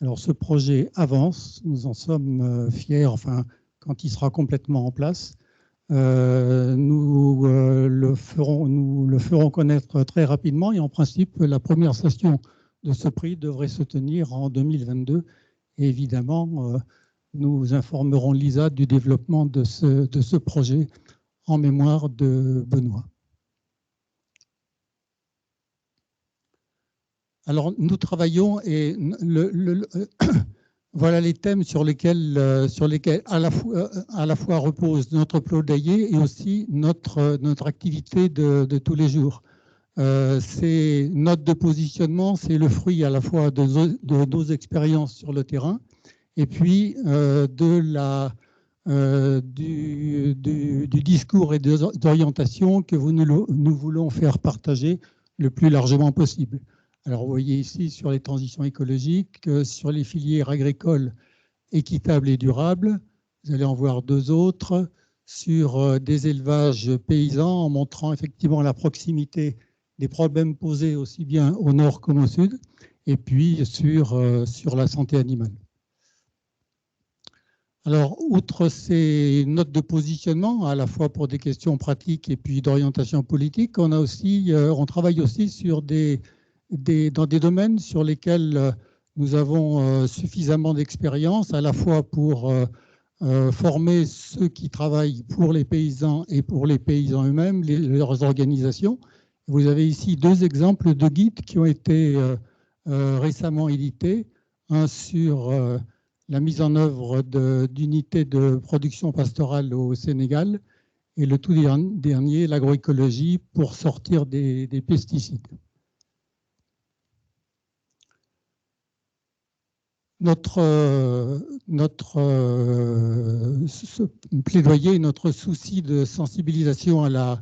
Alors ce projet avance, nous en sommes fiers, enfin quand il sera complètement en place. Nous le ferons connaître très rapidement, et en principe la première session de ce prix devrait se tenir en 2022. Et évidemment, nous informerons Lisa du développement de ce projet en mémoire de Benoît. Alors, nous travaillons, et voilà les thèmes sur lesquels à la fois repose notre plaidoyer et aussi notre activité de tous les jours. Ces notes de positionnement, c'est le fruit à la fois de nos expériences sur le terrain, et puis du discours et des orientations que nous voulons faire partager le plus largement possible. Alors, vous voyez ici sur les transitions écologiques, sur les filières agricoles équitables et durables. Vous allez en voir 2 autres, sur des élevages paysans, en montrant effectivement la proximité des problèmes posés aussi bien au nord qu'au sud, et puis sur la santé animale. Alors, outre ces notes de positionnement, à la fois pour des questions pratiques et puis d'orientation politique, on travaille aussi sur dans des domaines sur lesquels nous avons suffisamment d'expérience, à la fois pour former ceux qui travaillent pour les paysans et pour les paysans eux-mêmes, leurs organisations. Vous avez ici 2 exemples de guides qui ont été récemment édités, un sur la mise en œuvre d'unités de production pastorale au Sénégal, et le tout dernier, l'agroécologie, pour sortir des pesticides. Notre plaidoyer, notre souci de sensibilisation à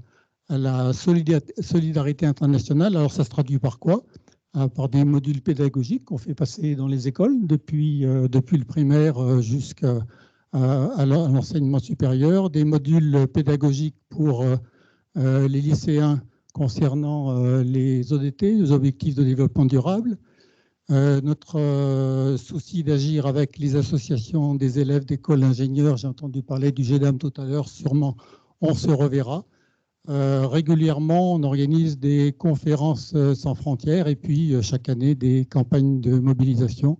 la solidarité internationale, alors ça se traduit par quoi? Par des modules pédagogiques qu'on fait passer dans les écoles depuis le primaire jusqu'à l'enseignement supérieur, des modules pédagogiques pour les lycéens concernant les ODT, les objectifs de développement durable, notre souci d'agir avec les associations des élèves d'écoles d'ingénieurs, j'ai entendu parler du GEDAM tout à l'heure, sûrement on se reverra. Régulièrement, on organise des conférences sans frontières et puis chaque année des campagnes de mobilisation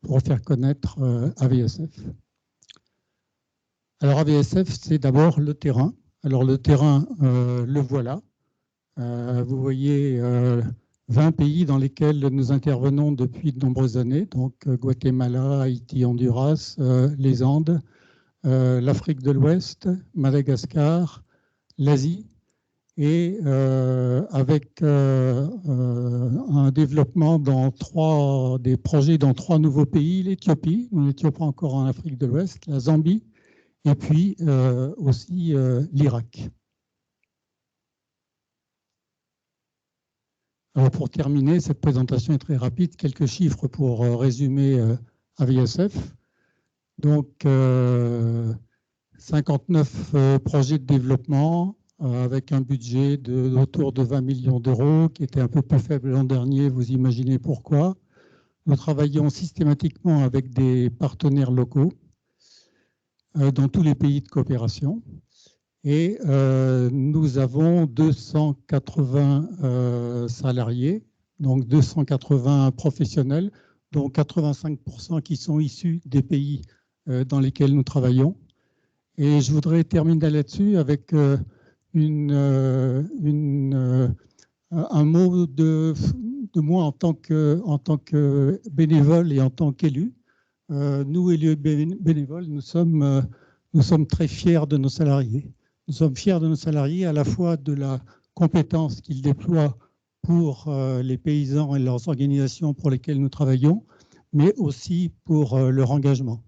pour faire connaître AVSF. Alors AVSF, c'est d'abord le terrain. Alors le terrain, le voilà. Vous voyez 20 pays dans lesquels nous intervenons depuis de nombreuses années, donc Guatemala, Haïti, Honduras, les Andes, l'Afrique de l'Ouest, Madagascar, l'Asie, et avec un développement des projets dans 3 nouveaux pays, l'Éthiopie, on n'était pas encore en Afrique de l'Ouest, la Zambie, et puis aussi l'Irak. Alors pour terminer, cette présentation est très rapide, quelques chiffres pour résumer AVSF. Donc 59 projets de développement avec un budget autour de 20 millions d'euros, qui était un peu plus faible l'an dernier, vous imaginez pourquoi. Nous travaillons systématiquement avec des partenaires locaux dans tous les pays de coopération. Et nous avons 280 salariés, donc 280 professionnels, dont 85% qui sont issus des pays dans lesquels nous travaillons. Et je voudrais terminer là-dessus avec un mot de moi en tant que bénévole et en tant qu'élu. Nous, élus bénévoles, nous sommes très fiers de nos salariés. Nous sommes fiers de nos salariés à la fois de la compétence qu'ils déploient pour les paysans et leurs organisations pour lesquelles nous travaillons, mais aussi pour leur engagement.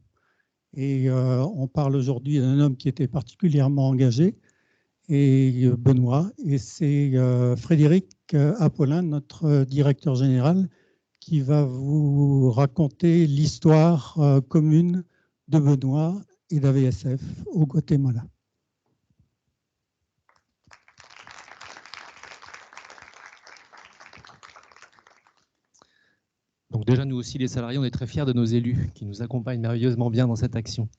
Et on parle aujourd'hui d'un homme qui était particulièrement engagé, et Benoît, et c'est Frédéric Apollin, notre directeur général, qui va vous raconter l'histoire commune de Benoît et d'AVSF au Guatemala. Donc déjà, nous aussi, les salariés, on est très fiers de nos élus qui nous accompagnent merveilleusement bien dans cette action.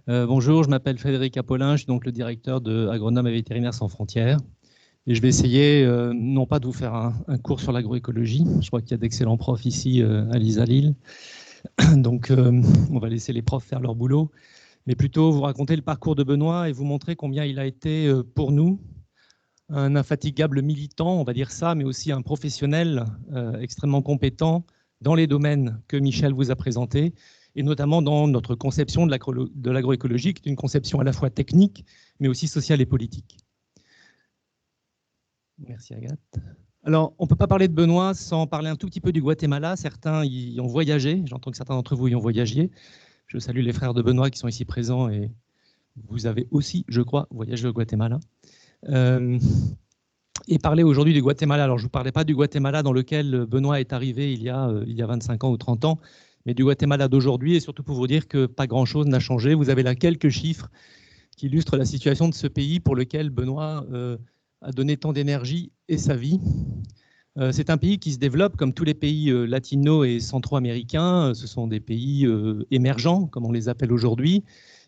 Bonjour, je m'appelle Frédéric Apollin, je suis donc le directeur de Agronomes et Vétérinaires sans frontières. Et je vais essayer, non pas de vous faire un cours sur l'agroécologie, je crois qu'il y a d'excellents profs ici à l'ISALIL, donc on va laisser les profs faire leur boulot, mais plutôt vous raconter le parcours de Benoît et vous montrer combien il a été pour nous un infatigable militant, on va dire ça, mais aussi un professionnel extrêmement compétent dans les domaines que Michel vous a présentés, et notamment dans notre conception de l'agroécologie, qui est une conception à la fois technique, mais aussi sociale et politique. Merci Agathe. Alors, on ne peut pas parler de Benoît sans parler un tout petit peu du Guatemala. Certains y ont voyagé, j'entends que certains d'entre vous y ont voyagé. Je salue les frères de Benoît qui sont ici présents, et vous avez aussi, je crois, voyagé au Guatemala. Et parler aujourd'hui du Guatemala. Alors, je ne vous parlais pas du Guatemala dans lequel Benoît est arrivé il y a 25 ans ou 30 ans, mais du Guatemala d'aujourd'hui, et surtout pour vous dire que pas grand-chose n'a changé. Vous avez là quelques chiffres qui illustrent la situation de ce pays pour lequel Benoît a donné tant d'énergie et sa vie. C'est un pays qui se développe comme tous les pays latino et centro-américains. Ce sont des pays émergents, comme on les appelle aujourd'hui,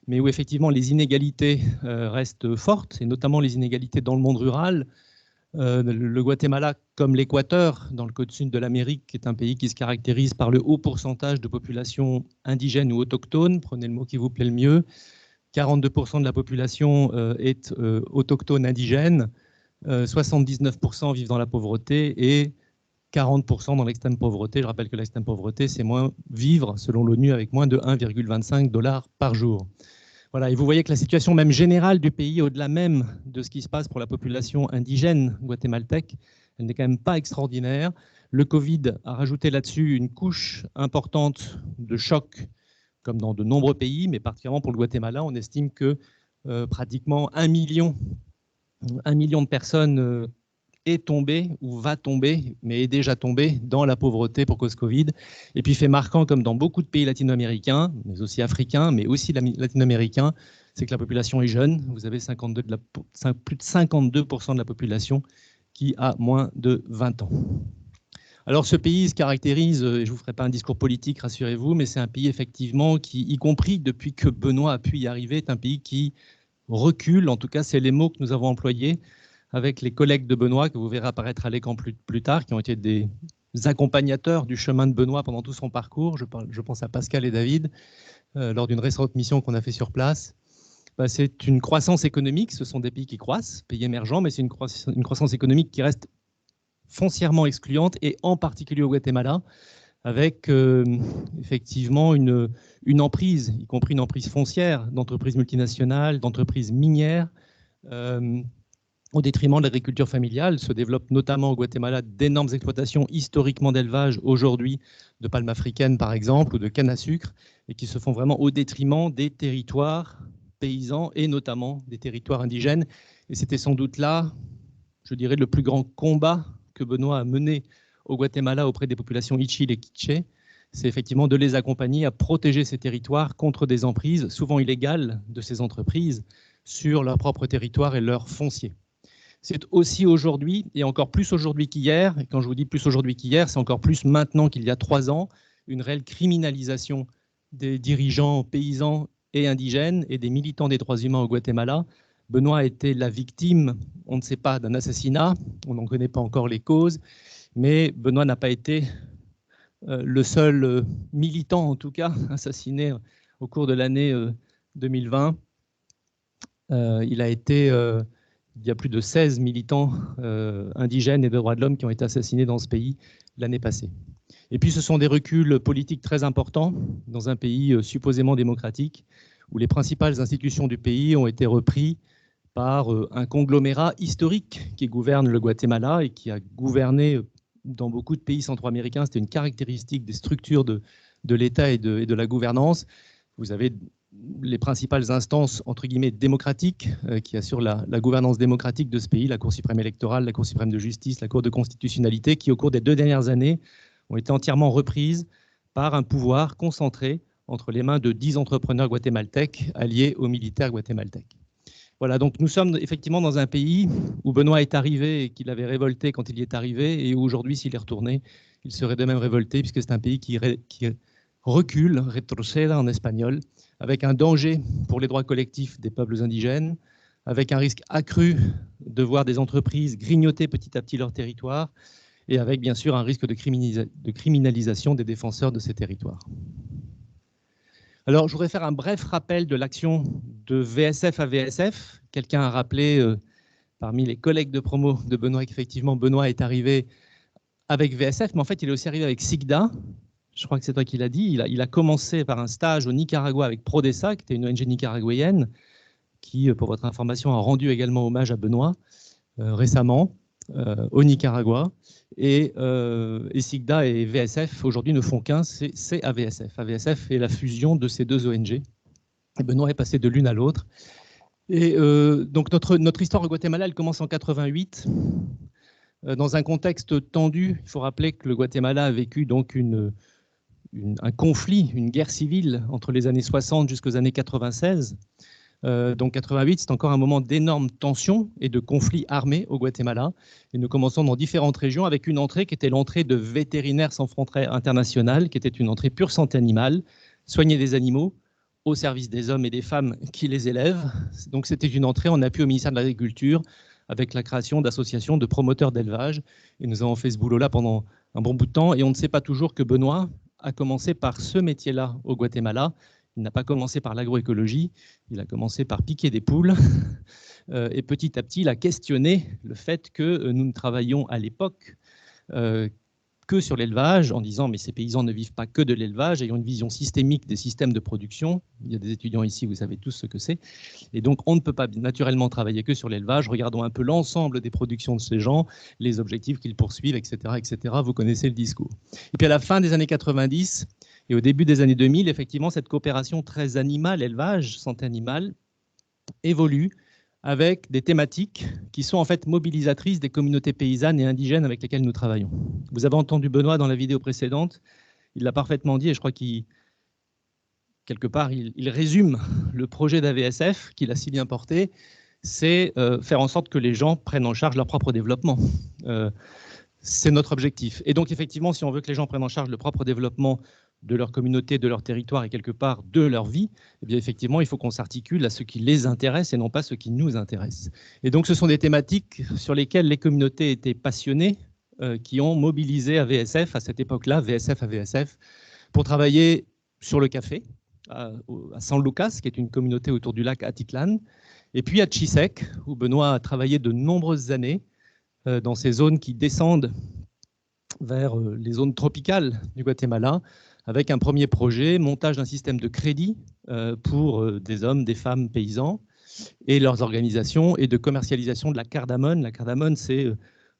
mais où effectivement les inégalités restent fortes, et notamment les inégalités dans le monde rural. Le Guatemala, comme l'Équateur, dans le côte sud de l'Amérique, est un pays qui se caractérise par le haut pourcentage de population indigène ou autochtone, prenez le mot qui vous plaît le mieux. 42% de la population est autochtone indigène, 79% vivent dans la pauvreté et 40% dans l'extrême pauvreté. Je rappelle que l'extrême pauvreté, c'est vivre, selon l'ONU, avec moins de 1,25 $ par jour. Voilà, et vous voyez que la situation même générale du pays, au-delà même de ce qui se passe pour la population indigène guatémaltèque, elle n'est quand même pas extraordinaire. Le Covid a rajouté là-dessus une couche importante de choc, comme dans de nombreux pays, mais particulièrement pour le Guatemala. On estime que pratiquement 1 million de personnes est tombé ou va tomber, mais est déjà tombé dans la pauvreté pour cause Covid. Et puis fait marquant, comme dans beaucoup de pays latino-américains, mais aussi africains, mais aussi latino-américains, c'est que la population est jeune. Vous avez plus de 52% de la population qui a moins de 20 ans. Alors ce pays se caractérise, et je ne vous ferai pas un discours politique, rassurez-vous, mais c'est un pays effectivement qui, y compris depuis que Benoît a pu y arriver, est un pays qui recule, en tout cas c'est les mots que nous avons employés, avec les collègues de Benoît, que vous verrez apparaître à l'écran plus tard, qui ont été des accompagnateurs du chemin de Benoît pendant tout son parcours. Je pense à Pascal et David, lors d'une récente mission qu'on a fait sur place. C'est une croissance économique, ce sont des pays qui croissent, pays émergents, mais c'est une croissance économique qui reste foncièrement excluante, et en particulier au Guatemala, avec effectivement une emprise, y compris une emprise foncière d'entreprises multinationales, d'entreprises minières, au détriment de l'agriculture familiale. Se développent notamment au Guatemala d'énormes exploitations historiquement d'élevage, aujourd'hui de palmes africaines par exemple, ou de canne à sucre, et qui se font vraiment au détriment des territoires paysans et notamment des territoires indigènes. Et c'était sans doute là, je dirais, le plus grand combat que Benoît a mené au Guatemala auprès des populations Ichil et Quiché, c'est effectivement de les accompagner à protéger ces territoires contre des emprises, souvent illégales, de ces entreprises sur leur propre territoire et leur foncier. C'est aussi aujourd'hui, et encore plus aujourd'hui qu'hier, et quand je vous dis plus aujourd'hui qu'hier, c'est encore plus maintenant qu'il y a 3 ans, une réelle criminalisation des dirigeants paysans et indigènes et des militants des droits humains au Guatemala. Benoît a été la victime, on ne sait pas, d'un assassinat, on n'en connaît pas encore les causes, mais Benoît n'a pas été le seul militant, en tout cas, assassiné au cours de l'année 2020. Il a été... il y a plus de 16 militants indigènes et de droits de l'homme qui ont été assassinés dans ce pays l'année passée. Et puis ce sont des reculs politiques très importants dans un pays supposément démocratique, où les principales institutions du pays ont été reprises par un conglomérat historique qui gouverne le Guatemala et qui a gouverné dans beaucoup de pays centro-américains. C'était une caractéristique des structures de l'État et de la gouvernance. Vous avez les principales instances, entre guillemets, démocratiques, qui assurent la gouvernance démocratique de ce pays, la Cour suprême électorale, la Cour suprême de justice, la Cour de constitutionnalité, qui au cours des 2 dernières années ont été entièrement reprises par un pouvoir concentré entre les mains de 10 entrepreneurs guatémaltèques alliés aux militaires guatémaltèques. Voilà, donc nous sommes effectivement dans un pays où Benoît est arrivé et qu'il avait révolté quand il y est arrivé, et où aujourd'hui, s'il est retourné, il serait de même révolté, puisque c'est un pays qui recule, retroceda en espagnol, avec un danger pour les droits collectifs des peuples indigènes, avec un risque accru de voir des entreprises grignoter petit à petit leur territoire, et avec bien sûr un risque de criminalisation des défenseurs de ces territoires. Alors, je voudrais faire un bref rappel de l'action de VSF à VSF. Quelqu'un a rappelé, parmi les collègues de promo de Benoît, qu'effectivement Benoît est arrivé avec VSF, mais en fait, il est aussi arrivé avec SIGDA. Je crois que c'est toi qui l'as dit. Il a commencé par un stage au Nicaragua avec Prodesa, qui était une ONG nicaraguayenne, qui, pour votre information, a rendu également hommage à Benoît récemment au Nicaragua. Et SIGDA et VSF, aujourd'hui, ne font qu'un, c'est AVSF. AVSF est la fusion de ces 2 ONG. Et Benoît est passé de l'une à l'autre. Et donc, notre histoire au Guatemala, elle commence en 88. Dans un contexte tendu, il faut rappeler que le Guatemala a vécu donc un conflit, une guerre civile entre les années 60 jusqu'aux années 96. Donc 88, c'est encore un moment d'énormes tensions et de conflits armés au Guatemala. Et nous commençons dans différentes régions avec une entrée qui était l'entrée de Vétérinaires sans frontières internationales, qui était une entrée pure santé animale, soigner des animaux au service des hommes et des femmes qui les élèvent. Donc c'était une entrée en appui au ministère de l'Agriculture, avec la création d'associations de promoteurs d'élevage. Et nous avons fait ce boulot-là pendant un bon bout de temps. Et on ne sait pas toujours que Benoît a commencé par ce métier-là au Guatemala. Il n'a pas commencé par l'agroécologie, il a commencé par piquer des poules. Et petit à petit, il a questionné le fait que nous travaillions à l'époque que sur l'élevage, en disant mais ces paysans ne vivent pas que de l'élevage, ayant une vision systémique des systèmes de production. Il y a des étudiants ici, vous savez tous ce que c'est. Et donc on ne peut pas naturellement travailler que sur l'élevage. Regardons un peu l'ensemble des productions de ces gens, les objectifs qu'ils poursuivent, etc., etc. Vous connaissez le discours. Et puis à la fin des années 90 et au début des années 2000, effectivement, cette coopération très animale, élevage, santé animale, évolue avec des thématiques qui sont en fait mobilisatrices des communautés paysannes et indigènes avec lesquelles nous travaillons. Vous avez entendu Benoît dans la vidéo précédente, il l'a parfaitement dit et je crois qu'il, quelque part, il résume le projet d'AVSF qu'il a si bien porté, c'est faire en sorte que les gens prennent en charge leur propre développement. C'est notre objectif. Et donc effectivement, si on veut que les gens prennent en charge le propre développement de leur communauté, de leur territoire et quelque part de leur vie, eh bien effectivement, il faut qu'on s'articule à ce qui les intéresse et non pas ce qui nous intéresse. Et donc ce sont des thématiques sur lesquelles les communautés étaient passionnées, qui ont mobilisé AVSF à cette époque-là, VSF, pour travailler sur le café, à San Lucas, qui est une communauté autour du lac Atitlan, et puis à Chisec, où Benoît a travaillé de nombreuses années dans ces zones qui descendent vers les zones tropicales du Guatemala, avec un premier projet, montage d'un système de crédit pour des hommes, des femmes paysans et leurs organisations, et de commercialisation de la cardamone. La cardamone, c'est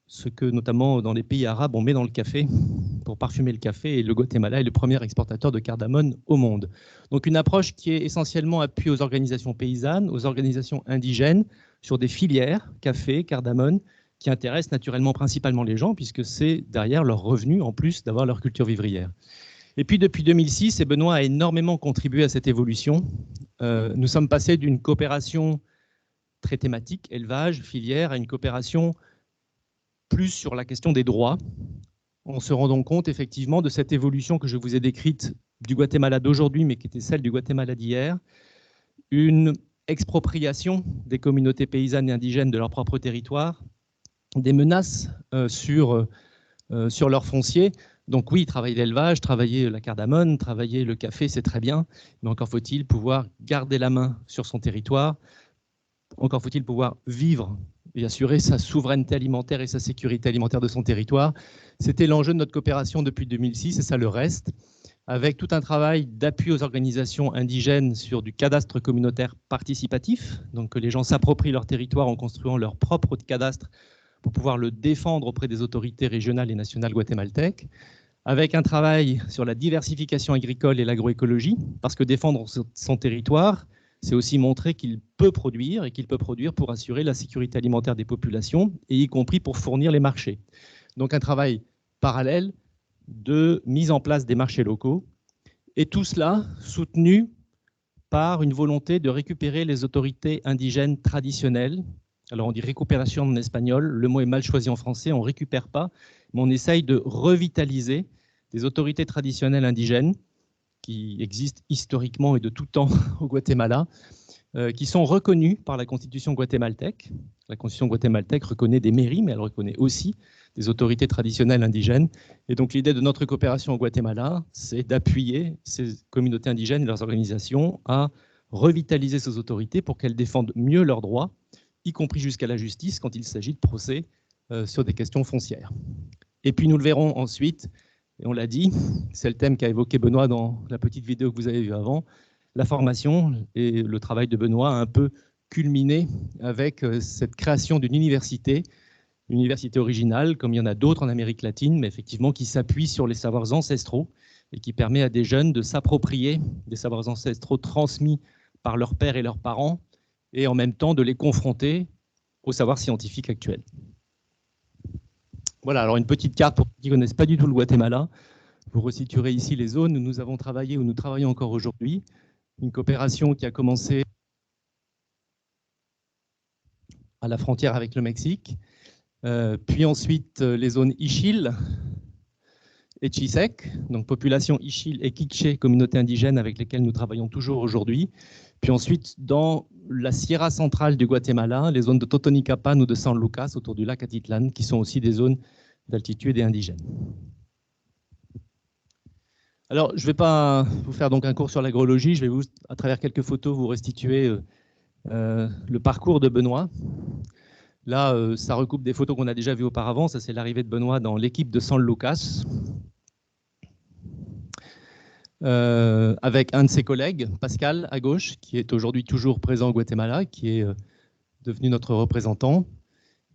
ce que, notamment dans les pays arabes, on met dans le café pour parfumer le café, et le Guatemala est le premier exportateur de cardamone au monde. Donc une approche qui est essentiellement appuyée aux organisations paysannes, aux organisations indigènes, sur des filières, café, cardamone, qui intéressent naturellement principalement les gens, puisque c'est derrière leur revenu, en plus d'avoir leur culture vivrière. Et puis depuis 2006, et Benoît a énormément contribué à cette évolution, nous sommes passés d'une coopération très thématique, élevage, filière, à une coopération plus sur la question des droits, en se rendant compte effectivement de cette évolution que je vous ai décrite du Guatemala d'aujourd'hui, mais qui était celle du Guatemala d'hier, une expropriation des communautés paysannes et indigènes de leur propre territoire, des menaces sur leur foncier. Donc oui, travailler l'élevage, travailler la cardamone, travailler le café, c'est très bien, mais encore faut-il pouvoir garder la main sur son territoire, encore faut-il pouvoir vivre et assurer sa souveraineté alimentaire et sa sécurité alimentaire de son territoire. C'était l'enjeu de notre coopération depuis 2006 et ça le reste, avec tout un travail d'appui aux organisations indigènes sur du cadastre communautaire participatif, donc que les gens s'approprient leur territoire en construisant leur propre cadastre pour pouvoir le défendre auprès des autorités régionales et nationales guatémaltèques, avec un travail sur la diversification agricole et l'agroécologie, parce que défendre son territoire, c'est aussi montrer qu'il peut produire, et qu'il peut produire pour assurer la sécurité alimentaire des populations, et y compris pour fournir les marchés. Donc un travail parallèle de mise en place des marchés locaux, et tout cela soutenu par une volonté de récupérer les autorités indigènes traditionnelles. Alors on dit récupération en espagnol, le mot est mal choisi en français, on ne récupère pas, mais on essaye de revitaliser des autorités traditionnelles indigènes qui existent historiquement et de tout temps au Guatemala, qui sont reconnues par la Constitution guatémaltèque. La Constitution guatémaltèque reconnaît des mairies, mais elle reconnaît aussi des autorités traditionnelles indigènes. Et donc l'idée de notre coopération au Guatemala, c'est d'appuyer ces communautés indigènes et leurs organisations à revitaliser ces autorités pour qu'elles défendent mieux leurs droits, y compris jusqu'à la justice quand il s'agit de procès sur des questions foncières. Et puis nous le verrons ensuite, et on l'a dit, c'est le thème qu'a évoqué Benoît dans la petite vidéo que vous avez vue avant, la formation et le travail de Benoît a un peu culminé avec cette création d'une université originale, comme il y en a d'autres en Amérique latine, mais effectivement qui s'appuie sur les savoirs ancestraux et qui permet à des jeunes de s'approprier des savoirs ancestraux transmis par leurs pères et leurs parents, et en même temps de les confronter au savoir scientifique actuel. Voilà, alors une petite carte pour ceux qui ne connaissent pas du tout le Guatemala. Vous resituerez ici les zones où nous avons travaillé, où nous travaillons encore aujourd'hui. Une coopération qui a commencé à la frontière avec le Mexique, puis ensuite les zones Ixil et Chisec, donc population Ixil et Quiché, communautés indigènes avec lesquelles nous travaillons toujours aujourd'hui. Puis ensuite, dans la Sierra centrale du Guatemala, les zones de Totonicapán ou de San Lucas, autour du lac Atitlan, qui sont aussi des zones d'altitude et indigènes. Alors, je ne vais pas vous faire donc un cours sur l'agrologie, je vais vous, à travers quelques photos, vous restituer le parcours de Benoît. Là, ça recoupe des photos qu'on a déjà vues auparavant. Ça, c'est l'arrivée de Benoît dans l'équipe de San Lucas, avec un de ses collègues, Pascal, à gauche, qui est aujourd'hui toujours présent au Guatemala, qui est devenu notre représentant.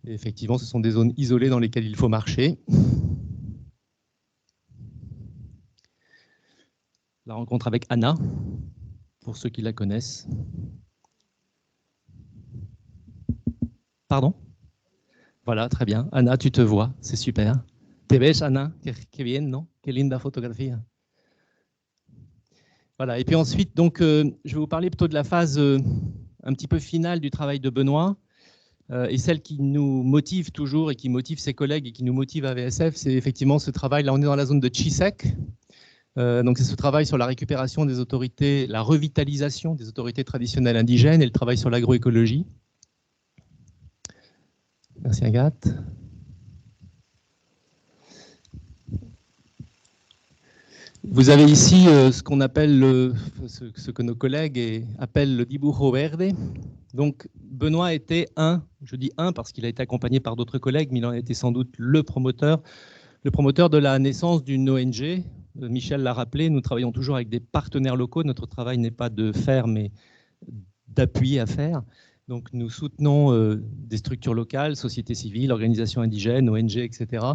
Et effectivement, ce sont des zones isolées dans lesquelles il faut marcher. La rencontre avec Anna, pour ceux qui la connaissent. Pardon? Voilà, très bien. Anna, tu te vois, c'est super. Te ves, Anna? Qué bien, non? Qué linda fotografía. Voilà, et puis ensuite, donc, je vais vous parler plutôt de la phase un petit peu finale du travail de Benoît. Et celle qui nous motive toujours et qui motive ses collègues et qui nous motive à VSF, c'est effectivement ce travail. Là, on est dans la zone de Chisec. Donc, c'est ce travail sur la récupération des autorités, la revitalisation des autorités traditionnelles indigènes et le travail sur l'agroécologie. Merci Agathe. Vous avez ici ce qu'on appelle, ce que nos collègues appellent le dibujo verde. Donc Benoît était je dis parce qu'il a été accompagné par d'autres collègues, mais il en a été sans doute le promoteur de la naissance d'une ONG. Michel l'a rappelé, nous travaillons toujours avec des partenaires locaux. Notre travail n'est pas de faire, mais d'appui à faire. Donc nous soutenons des structures locales, sociétés civiles, organisations indigènes, ONG, etc.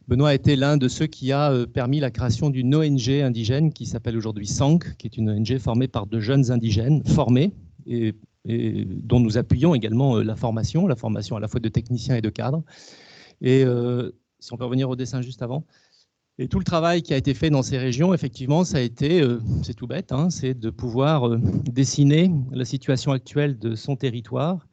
Benoît a été l'un de ceux qui a permis la création d'une ONG indigène qui s'appelle aujourd'hui SANC, qui est une ONG formée par de jeunes indigènes formés et dont nous appuyons également la formation à la fois de techniciens et de cadres. Et si on peut revenir au dessin juste avant. Et tout le travail qui a été fait dans ces régions, effectivement, ça a été, c'est tout bête, hein, c'est de pouvoir dessiner la situation actuelle de son territoire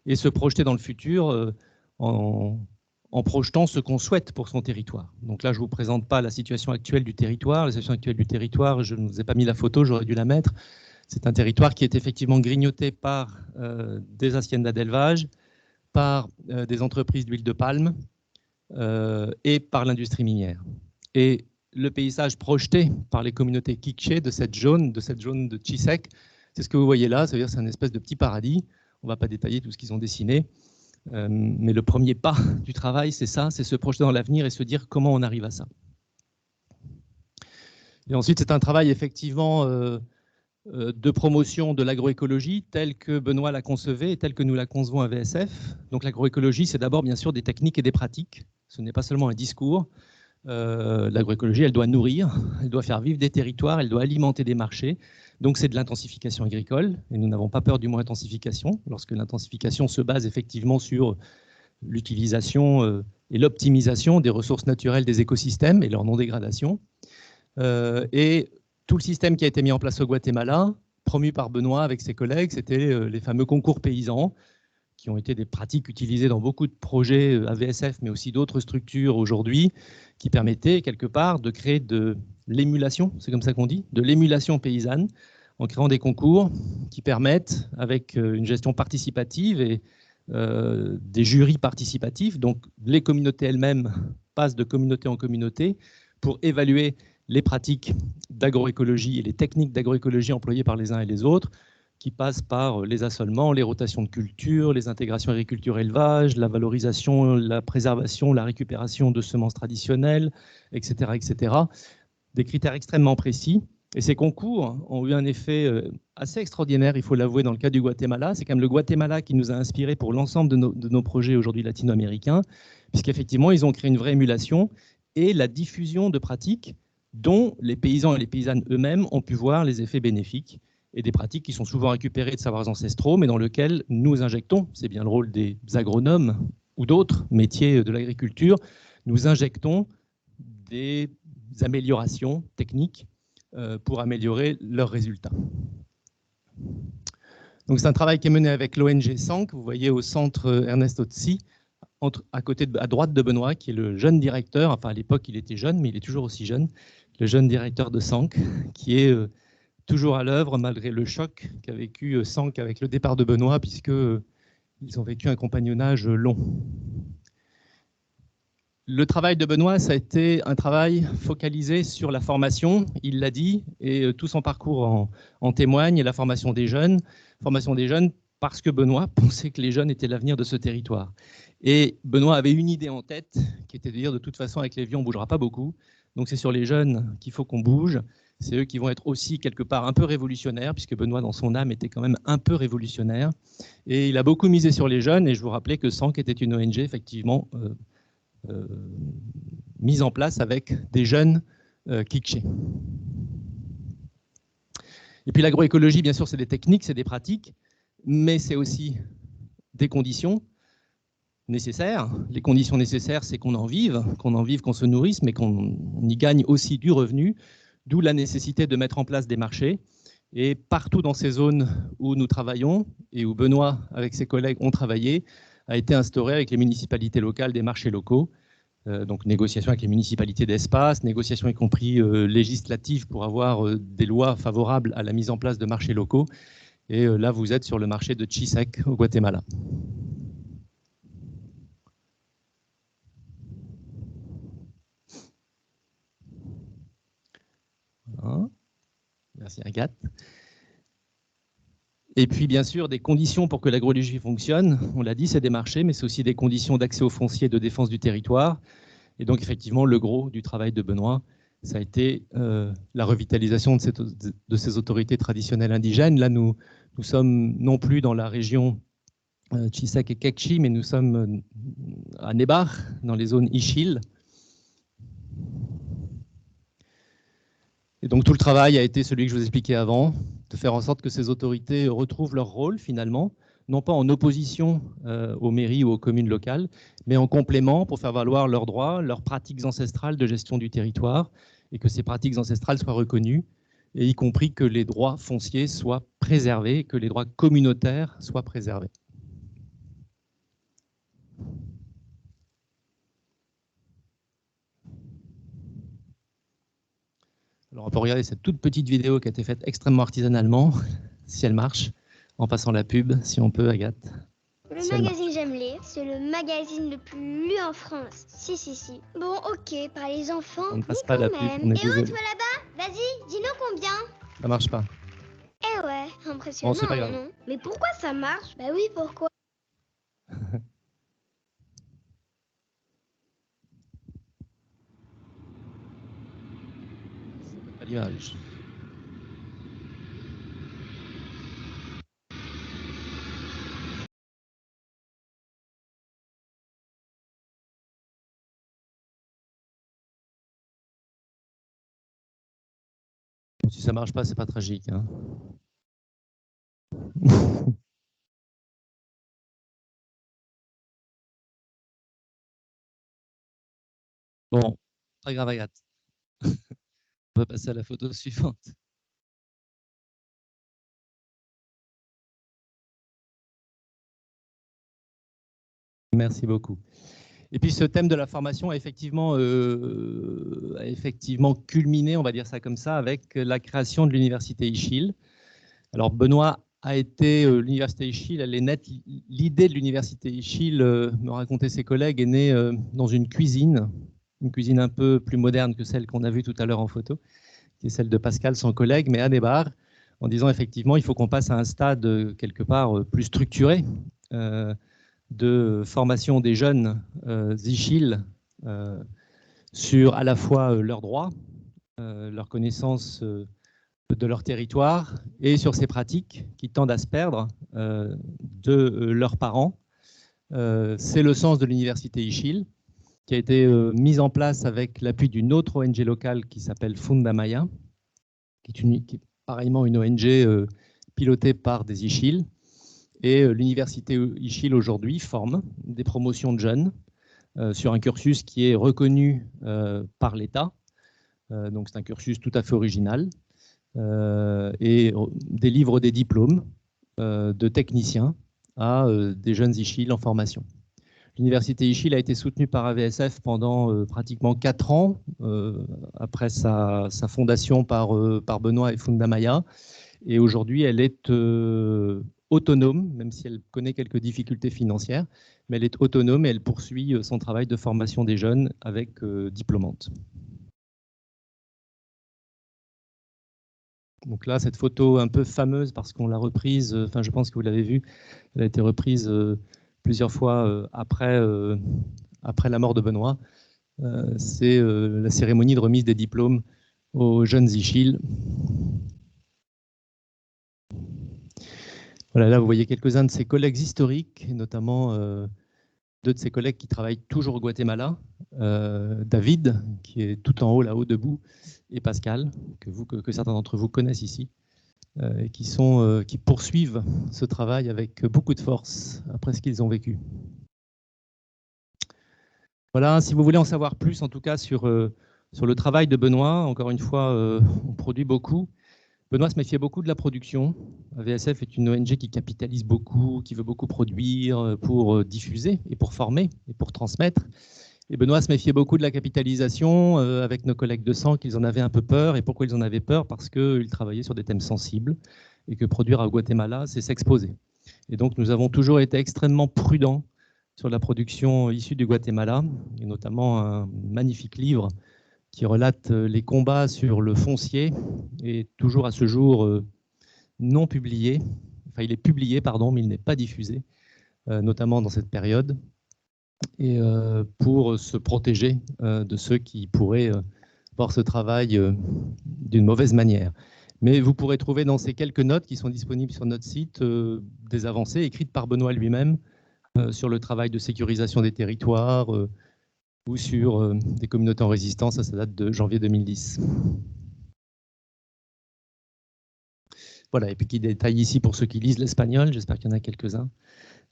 et se projeter dans le futur en projetant ce qu'on souhaite pour son territoire. Donc là, je ne vous présente pas la situation actuelle du territoire. La situation actuelle du territoire, je ne vous ai pas mis la photo, j'aurais dû la mettre. C'est un territoire qui est effectivement grignoté par des haciendas d'élevage, par des entreprises d'huile de palme et par l'industrie minière. Et le paysage projeté par les communautés Kikché de cette zone de Chisec, c'est ce que vous voyez là, c'est-à-dire c'est un espèce de petit paradis. On ne va pas détailler tout ce qu'ils ont dessiné, mais le premier pas du travail, c'est ça, c'est se projeter dans l'avenir et se dire comment on arrive à ça. Et ensuite, c'est un travail effectivement de promotion de l'agroécologie telle que Benoît l'a concevée et telle que nous la concevons à VSF. Donc l'agroécologie, c'est d'abord bien sûr des techniques et des pratiques. Ce n'est pas seulement un discours. L'agroécologie, elle doit nourrir, elle doit faire vivre des territoires, elle doit alimenter des marchés. Donc c'est de l'intensification agricole, et nous n'avons pas peur du mot intensification, lorsque l'intensification se base effectivement sur l'utilisation et l'optimisation des ressources naturelles des écosystèmes et leur non-dégradation. Et tout le système qui a été mis en place au Guatemala, promu par Benoît avec ses collègues, c'était les fameux concours paysans, qui ont été des pratiques utilisées dans beaucoup de projets AVSF, mais aussi d'autres structures aujourd'hui, qui permettaient quelque part de créer de l'émulation, c'est comme ça qu'on dit, de l'émulation paysanne, en créant des concours qui permettent, avec une gestion participative et des jurys participatifs, donc les communautés elles-mêmes passent de communauté en communauté pour évaluer les pratiques d'agroécologie et les techniques d'agroécologie employées par les uns et les autres, qui passent par les assolements, les rotations de culture, les intégrations agriculture-élevage, la valorisation, la préservation, la récupération de semences traditionnelles, etc., etc. Des critères extrêmement précis. Et ces concours ont eu un effet assez extraordinaire, il faut l'avouer, dans le cas du Guatemala. C'est quand même le Guatemala qui nous a inspirés pour l'ensemble de nos projets aujourd'hui latino-américains, puisqu'effectivement, ils ont créé une vraie émulation et la diffusion de pratiques dont les paysans et les paysannes eux-mêmes ont pu voir les effets bénéfiques, et des pratiques qui sont souvent récupérées de savoirs ancestraux, mais dans lesquelles nous injectons, c'est bien le rôle des agronomes ou d'autres métiers de l'agriculture, nous injectons des améliorations techniques pour améliorer leurs résultats. Donc c'est un travail qui est mené avec l'ONG SANC, vous voyez au centre Ernest Otzi, à droite de Benoît, qui est le jeune directeur, enfin à l'époque il était jeune, mais il est toujours aussi jeune, le jeune directeur de SANC, qui est toujours à l'œuvre malgré le choc qu'a vécu SANC avec le départ de Benoît, puisqu'ils ont vécu un compagnonnage long. Le travail de Benoît, ça a été un travail focalisé sur la formation, il l'a dit, et tout son parcours en témoigne, et la formation des jeunes parce que Benoît pensait que les jeunes étaient l'avenir de ce territoire. Et Benoît avait une idée en tête, qui était de dire de toute façon avec les vieux on ne bougera pas beaucoup, donc c'est sur les jeunes qu'il faut qu'on bouge, c'est eux qui vont être aussi quelque part un peu révolutionnaires, puisque Benoît dans son âme était quand même un peu révolutionnaire, et il a beaucoup misé sur les jeunes, et je vous rappelais que SANC était une ONG effectivement mise en place avec des jeunes Kikché. Et puis l'agroécologie, bien sûr, c'est des techniques, c'est des pratiques, mais c'est aussi des conditions nécessaires. Les conditions nécessaires, c'est qu'on en vive, qu'on se nourrisse, mais qu'on y gagne aussi du revenu, d'où la nécessité de mettre en place des marchés. Et partout dans ces zones où nous travaillons, et où Benoît, avec ses collègues, ont travaillé, a été instauré avec les municipalités locales des marchés locaux. Donc négociation avec les municipalités d'espace, négociation y compris législative pour avoir des lois favorables à la mise en place de marchés locaux. Et là, vous êtes sur le marché de Chisec au Guatemala. Voilà. Merci Agathe. Et puis, bien sûr, des conditions pour que l'agroécologie fonctionne. On l'a dit, c'est des marchés, mais c'est aussi des conditions d'accès au foncier et de défense du territoire. Et donc, effectivement, le gros du travail de Benoît, ça a été la revitalisation de ces autorités traditionnelles indigènes. Là, nous sommes non plus dans la région Chisec et Kekchi, mais nous sommes à Nebar, dans les zones Ixil. Et donc, tout le travail a été celui que je vous expliquais avant, de faire en sorte que ces autorités retrouvent leur rôle, finalement, non pas en opposition aux mairies ou aux communes locales, mais en complément pour faire valoir leurs droits, leurs pratiques ancestrales de gestion du territoire, et que ces pratiques ancestrales soient reconnues, et y compris que les droits fonciers soient préservés, que les droits communautaires soient préservés. Alors on peut regarder cette toute petite vidéo qui a été faite extrêmement artisanalement, si elle marche, en passant la pub, si on peut, Agathe. Le magazine J'aime lire, c'est le magazine le plus lu en France. Si. Bon, ok, par les enfants, on ne passe pas la pub, on est désolé. Et toi là-bas, vas-y, dis-nous combien. Ça marche pas. Eh ouais, impressionnant, bon, c'est pas grave. Non? Mais pourquoi ça marche? Bah oui, pourquoi? Pas l'image. Si ça marche pas, c'est pas tragique. Hein. Bon, très grave, Agathe. On va passer à la photo suivante. Merci beaucoup. Et puis ce thème de la formation a effectivement culminé, on va dire ça comme ça, avec la création de l'université Ixil. Alors Benoît a été l'université Ixil, elle est nette. L'idée de l'université Ixil, me racontaient ses collègues, est née dans une cuisine un peu plus moderne que celle qu'on a vue tout à l'heure en photo, qui est celle de Pascal, son collègue, mais à Nebar, en disant effectivement il faut qu'on passe à un stade quelque part plus structuré de formation des jeunes Ixil sur à la fois leurs droits, leur connaissance de leur territoire et sur ces pratiques qui tendent à se perdre de leurs parents. C'est le sens de l'université Ixil qui a été mise en place avec l'appui d'une autre ONG locale qui s'appelle Fundamaya, qui est pareillement une ONG pilotée par des Ixil. Et l'université Ixil aujourd'hui forme des promotions de jeunes sur un cursus qui est reconnu par l'État. Donc c'est un cursus tout à fait original et délivre des diplômes de techniciens à des jeunes Ixil en formation. L'université Ixil a été soutenue par AVSF pendant pratiquement 4 ans après sa fondation par Benoît et Fundamaya. Et aujourd'hui, elle est autonome, même si elle connaît quelques difficultés financières, mais elle est autonome et elle poursuit son travail de formation des jeunes avec diplômante. Donc là, cette photo un peu fameuse parce qu'on l'a reprise, enfin je pense que vous l'avez vue, elle a été reprise plusieurs fois après la mort de Benoît. C'est la cérémonie de remise des diplômes aux jeunes Ischil. Voilà, là vous voyez quelques-uns de ses collègues historiques, et notamment deux de ses collègues qui travaillent toujours au Guatemala, David, qui est tout en haut, là-haut, debout, et Pascal, que certains d'entre vous connaissent ici, et qui poursuivent ce travail avec beaucoup de force après ce qu'ils ont vécu. Voilà, si vous voulez en savoir plus, en tout cas, sur le travail de Benoît, encore une fois, on produit beaucoup. Benoît se méfiait beaucoup de la production. VSF est une ONG qui capitalise beaucoup, qui veut beaucoup produire pour diffuser et pour former et pour transmettre. Et Benoît se méfiait beaucoup de la capitalisation avec nos collègues de sang, qu'ils en avaient un peu peur. Et pourquoi ils en avaient peur? Parce qu'ils travaillaient sur des thèmes sensibles et que produire au Guatemala, c'est s'exposer. Et donc nous avons toujours été extrêmement prudents sur la production issue du Guatemala, et notamment un magnifique livre qui relate les combats sur le foncier, et toujours à ce jour non publié. Enfin, il est publié, pardon, mais il n'est pas diffusé, notamment dans cette période, et pour se protéger de ceux qui pourraient voir ce travail d'une mauvaise manière. Mais vous pourrez trouver dans ces quelques notes qui sont disponibles sur notre site des avancées écrites par Benoît lui-même sur le travail de sécurisation des territoires, ou sur des communautés en résistance. Ça date de janvier 2010. Voilà, et puis qui détaille ici, pour ceux qui lisent l'espagnol, j'espère qu'il y en a quelques-uns,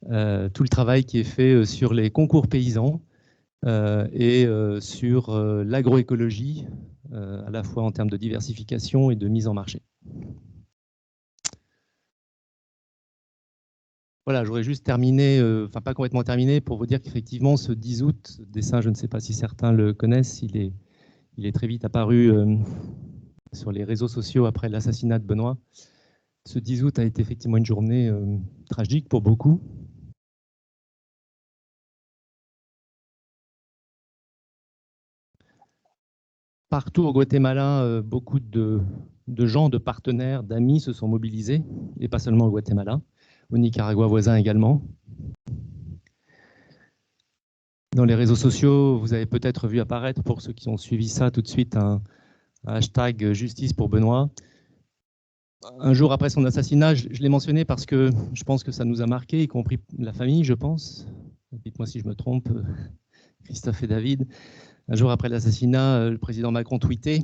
tout le travail qui est fait sur les concours paysans et sur l'agroécologie, à la fois en termes de diversification et de mise en marché. Voilà, j'aurais juste terminé, enfin pas complètement terminé, pour vous dire qu'effectivement, ce 10 août, ce dessin, je ne sais pas si certains le connaissent, il est très vite apparu sur les réseaux sociaux après l'assassinat de Benoît. Ce 10 août a été effectivement une journée tragique pour beaucoup. Partout au Guatemala, beaucoup de gens, de partenaires, d'amis se sont mobilisés, et pas seulement au Guatemala, au Nicaragua voisin également. Dans les réseaux sociaux, vous avez peut-être vu apparaître, pour ceux qui ont suivi ça tout de suite, un hashtag justice pour Benoît. Un jour après son assassinat, je l'ai mentionné parce que je pense que ça nous a marqué, y compris la famille, je pense. Dites-moi si je me trompe, Christophe et David. Un jour après l'assassinat, le président Macron tweetait,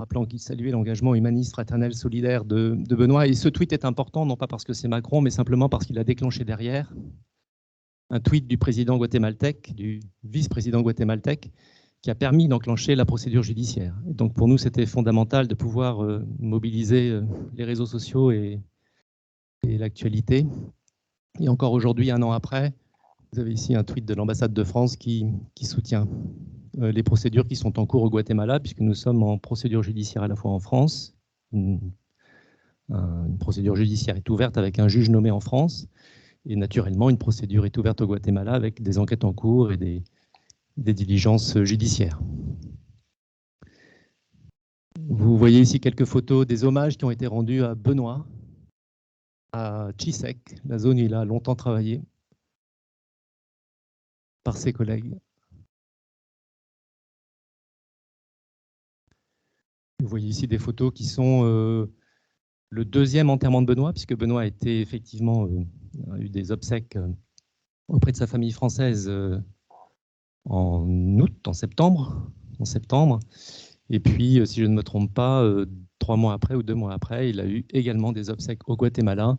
rappelant qu'il saluait l'engagement humaniste, fraternel, solidaire de Benoît. Et ce tweet est important, non pas parce que c'est Macron, mais simplement parce qu'il a déclenché derrière un tweet du président guatémaltèque, du vice-président guatémaltèque, qui a permis d'enclencher la procédure judiciaire. Et donc pour nous, c'était fondamental de pouvoir mobiliser les réseaux sociaux et l'actualité. Et encore aujourd'hui, un an après, vous avez ici un tweet de l'ambassade de France qui soutient les procédures qui sont en cours au Guatemala, puisque nous sommes en procédure judiciaire à la fois en France. Une procédure judiciaire est ouverte avec un juge nommé en France, et naturellement, une procédure est ouverte au Guatemala avec des enquêtes en cours et des diligences judiciaires. Vous voyez ici quelques photos des hommages qui ont été rendus à Benoît, à Chisek, la zone où il a longtemps travaillé, par ses collègues. Vous voyez ici des photos qui sont le deuxième enterrement de Benoît, puisque Benoît a été effectivement a eu des obsèques auprès de sa famille française en août, en septembre. Et puis, si je ne me trompe pas, 3 mois après ou 2 mois après, il a eu également des obsèques au Guatemala.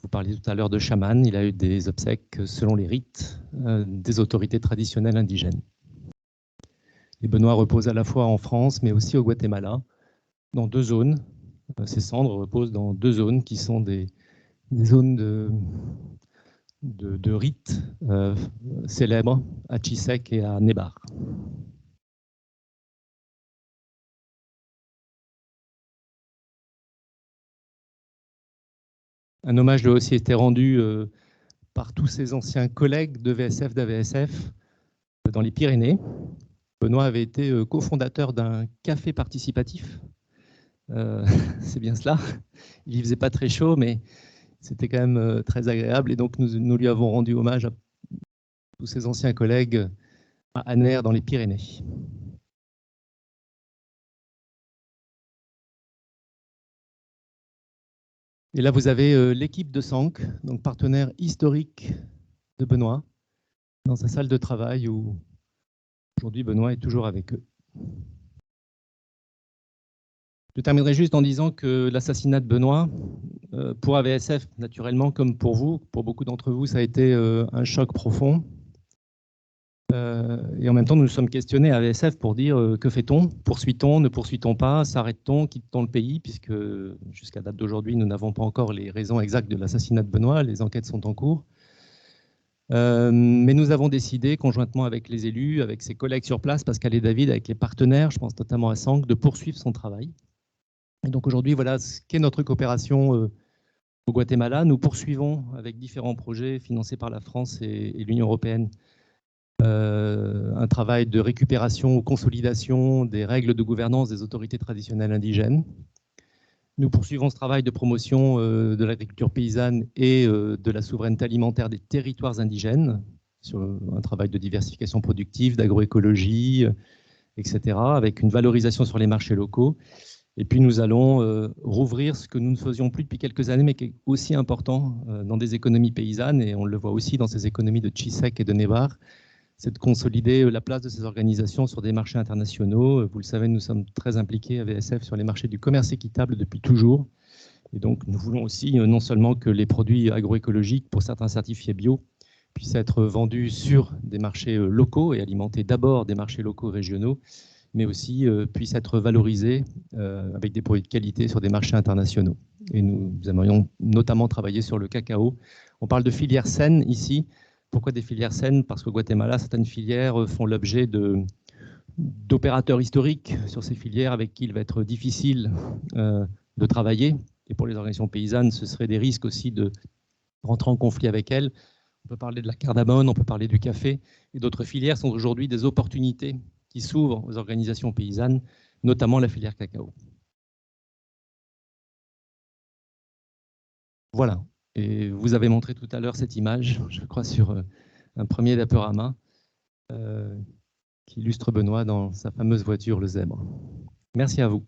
Vous parliez tout à l'heure de chaman, il a eu des obsèques selon les rites des autorités traditionnelles indigènes. Et Benoît repose à la fois en France, mais aussi au Guatemala, dans 2 zones. Ses cendres reposent dans 2 zones qui sont des zones de rites célèbres à Chisek et à Nebar. Un hommage doit aussi été rendu par tous ses anciens collègues de VSF, d'AVSF, dans les Pyrénées. Benoît avait été cofondateur d'un café participatif C'est bien cela. Il ne faisait pas très chaud, mais c'était quand même très agréable. Et donc, nous lui avons rendu hommage à tous ses anciens collègues à Aner, dans les Pyrénées. Et là, vous avez l'équipe de SANC, donc partenaire historique de Benoît, dans sa salle de travail où aujourd'hui Benoît est toujours avec eux. Je terminerai juste en disant que l'assassinat de Benoît, pour AVSF, naturellement, comme pour vous, pour beaucoup d'entre vous, ça a été un choc profond. Et en même temps, nous nous sommes questionnés à AVSF pour dire que fait-on? Poursuit-on? Ne poursuit-on pas? S'arrête-t-on? Quitte-t-on le pays? Puisque jusqu'à date d'aujourd'hui, nous n'avons pas encore les raisons exactes de l'assassinat de Benoît. Les enquêtes sont en cours. Mais nous avons décidé, conjointement avec les élus, avec ses collègues sur place, Pascal et David, avec les partenaires, je pense notamment à SANC, de poursuivre son travail. Et donc aujourd'hui, voilà ce qu'est notre coopération au Guatemala. Nous poursuivons avec différents projets financés par la France et l'Union européenne un travail de récupération ou consolidation des règles de gouvernance des autorités traditionnelles indigènes. Nous poursuivons ce travail de promotion de l'agriculture paysanne et de la souveraineté alimentaire des territoires indigènes, sur un travail de diversification productive, d'agroécologie, etc., avec une valorisation sur les marchés locaux. Et puis nous allons rouvrir ce que nous ne faisions plus depuis quelques années, mais qui est aussi important dans des économies paysannes, et on le voit aussi dans ces économies de Chisek et de Nevar, c'est de consolider la place de ces organisations sur des marchés internationaux. Vous le savez, nous sommes très impliqués à VSF sur les marchés du commerce équitable depuis toujours. Et donc nous voulons aussi non seulement que les produits agroécologiques, pour certains certifiés bio, puissent être vendus sur des marchés locaux et alimenter d'abord des marchés locaux régionaux, mais aussi puissent être valorisés avec des produits de qualité sur des marchés internationaux. Et nous aimerions notamment travailler sur le cacao. On parle de filières saines ici. Pourquoi des filières saines? Parce qu'au Guatemala, certaines filières font l'objet d'opérateurs historiques sur ces filières avec qui il va être difficile de travailler. Et pour les organisations paysannes, ce serait des risques aussi de rentrer en conflit avec elles. On peut parler de la cardamone, on peut parler du café. Et d'autres filières sont aujourd'hui des opportunités qui s'ouvrent aux organisations paysannes, notamment la filière cacao. Voilà. Et vous avez montré tout à l'heure cette image, je crois, sur un premier diaporama qui illustre Benoît dans sa fameuse voiture, le zèbre. Merci à vous.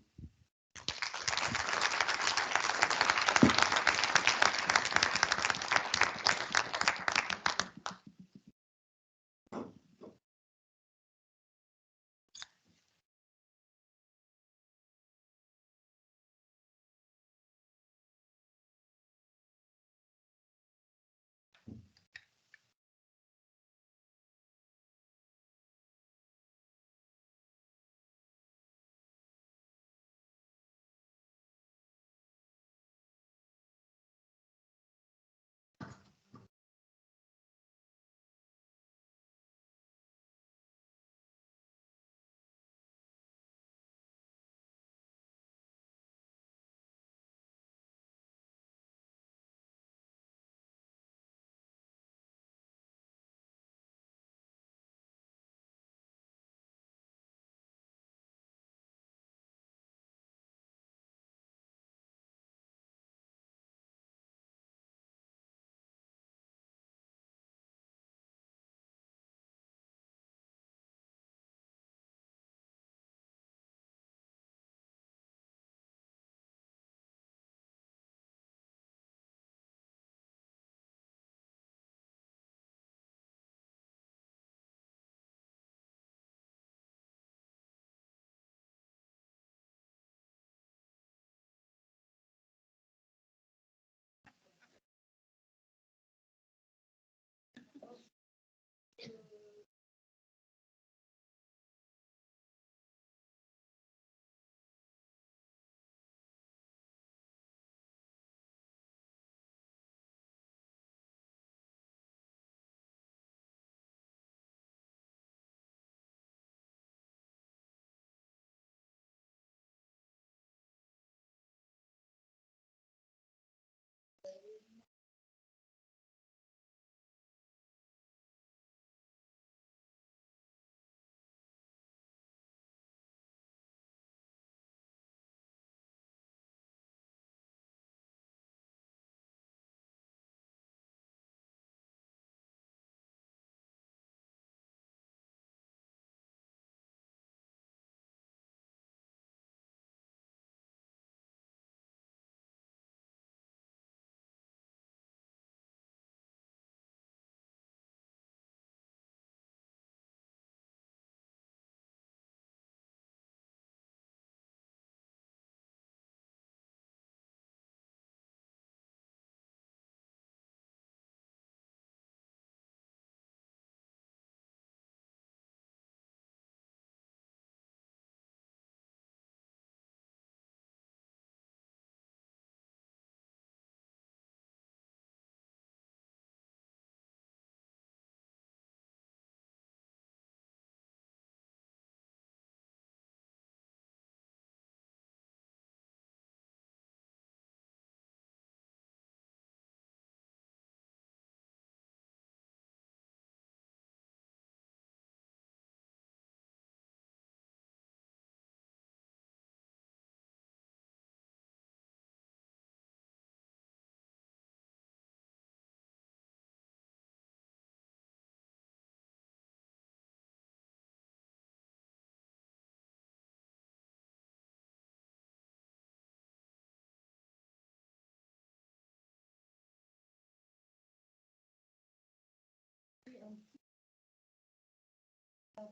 On a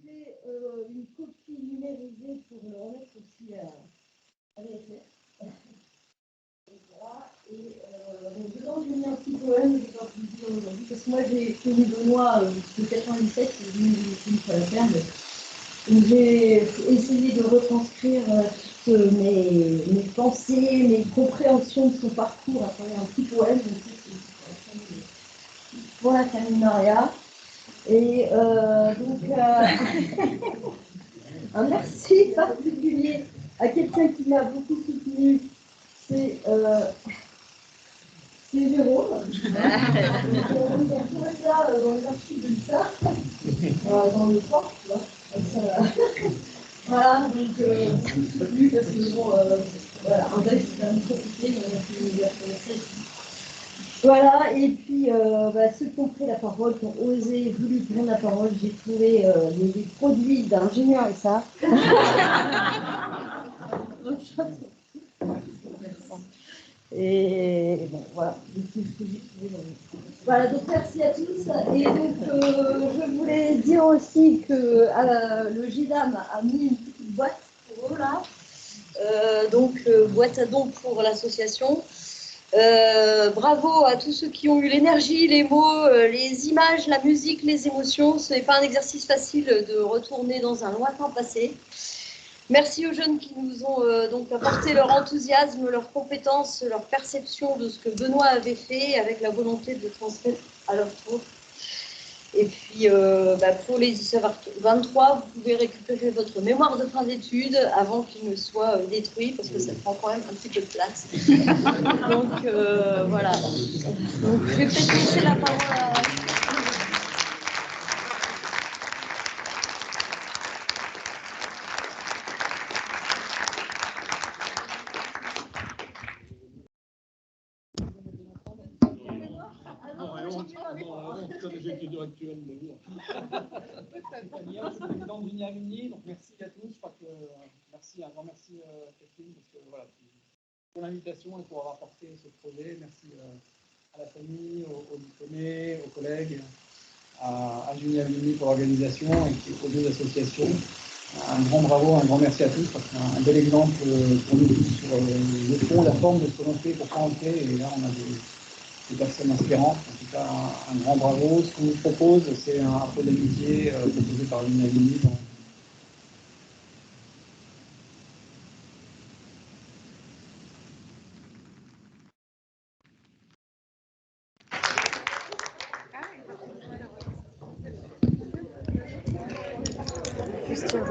fait une copie numérisée pour le remettre aussi à l'ESF. Voilà. Et donc dedans, j'ai mis un petit poème que je vais vous dire aujourd'hui, parce que moi j'ai connu Benoît de 97, et je me suis à la ferme. Donc j'ai essayé de retranscrire toutes mes pensées, mes compréhensions de son parcours à travers un petit poème. Donc c'est pour la famille Maria. Et donc, un merci particulier à quelqu'un qui m'a beaucoup soutenu, c'est Jérôme. On a trouvé ça dans les archives de l'ISA, dans le port, tu vois. Voilà, donc soutenu parce que bon, voilà, un texte c'est un peu compliqué, mais on a pu. Voilà, et puis ceux qui ont pris la parole, qui ont osé, voulu prendre la parole, j'ai trouvé les produits d'ingénieur et ça. Et bon, voilà, c'est ce que j'ai trouvé. Voilà, donc merci à tous. Et donc, je voulais dire aussi que le GIDAM a mis une petite boîte pour eux là. Boîte à dons pour l'association. Bravo à tous ceux qui ont eu l'énergie, les mots, les images, la musique, les émotions. Ce n'est pas un exercice facile de retourner dans un lointain passé. Merci aux jeunes qui nous ont donc apporté leur enthousiasme, leurs compétences, leur perception de ce que Benoît avait fait avec la volonté de transmettre à leur tour. Et puis, pour les ISA 23, vous pouvez récupérer votre mémoire de fin d'études avant qu'il ne soit détruit, parce que ça prend quand même un petit peu de place. Donc, voilà. Donc, je vais peut-être laisser la parole à... Président d'Uniamini, donc merci à tous. Je crois que merci, un grand merci Catherine, parce que voilà, pour l'invitation et pour avoir porté ce projet. Merci à la famille, aux diplômés, aux collègues, à Uniamini pour l'organisation et aux deux associations. Un grand bravo, un grand merci à tous, parce que c'est un bel exemple pour nous tous sur le fond, la forme de ce que l'on fait, pourquoi on le fait, et là on a des personnes inspirantes. En tout cas, un grand bravo. Ce qu'on vous propose, c'est un peu d'amitié proposé par l'Uniamini. Christian.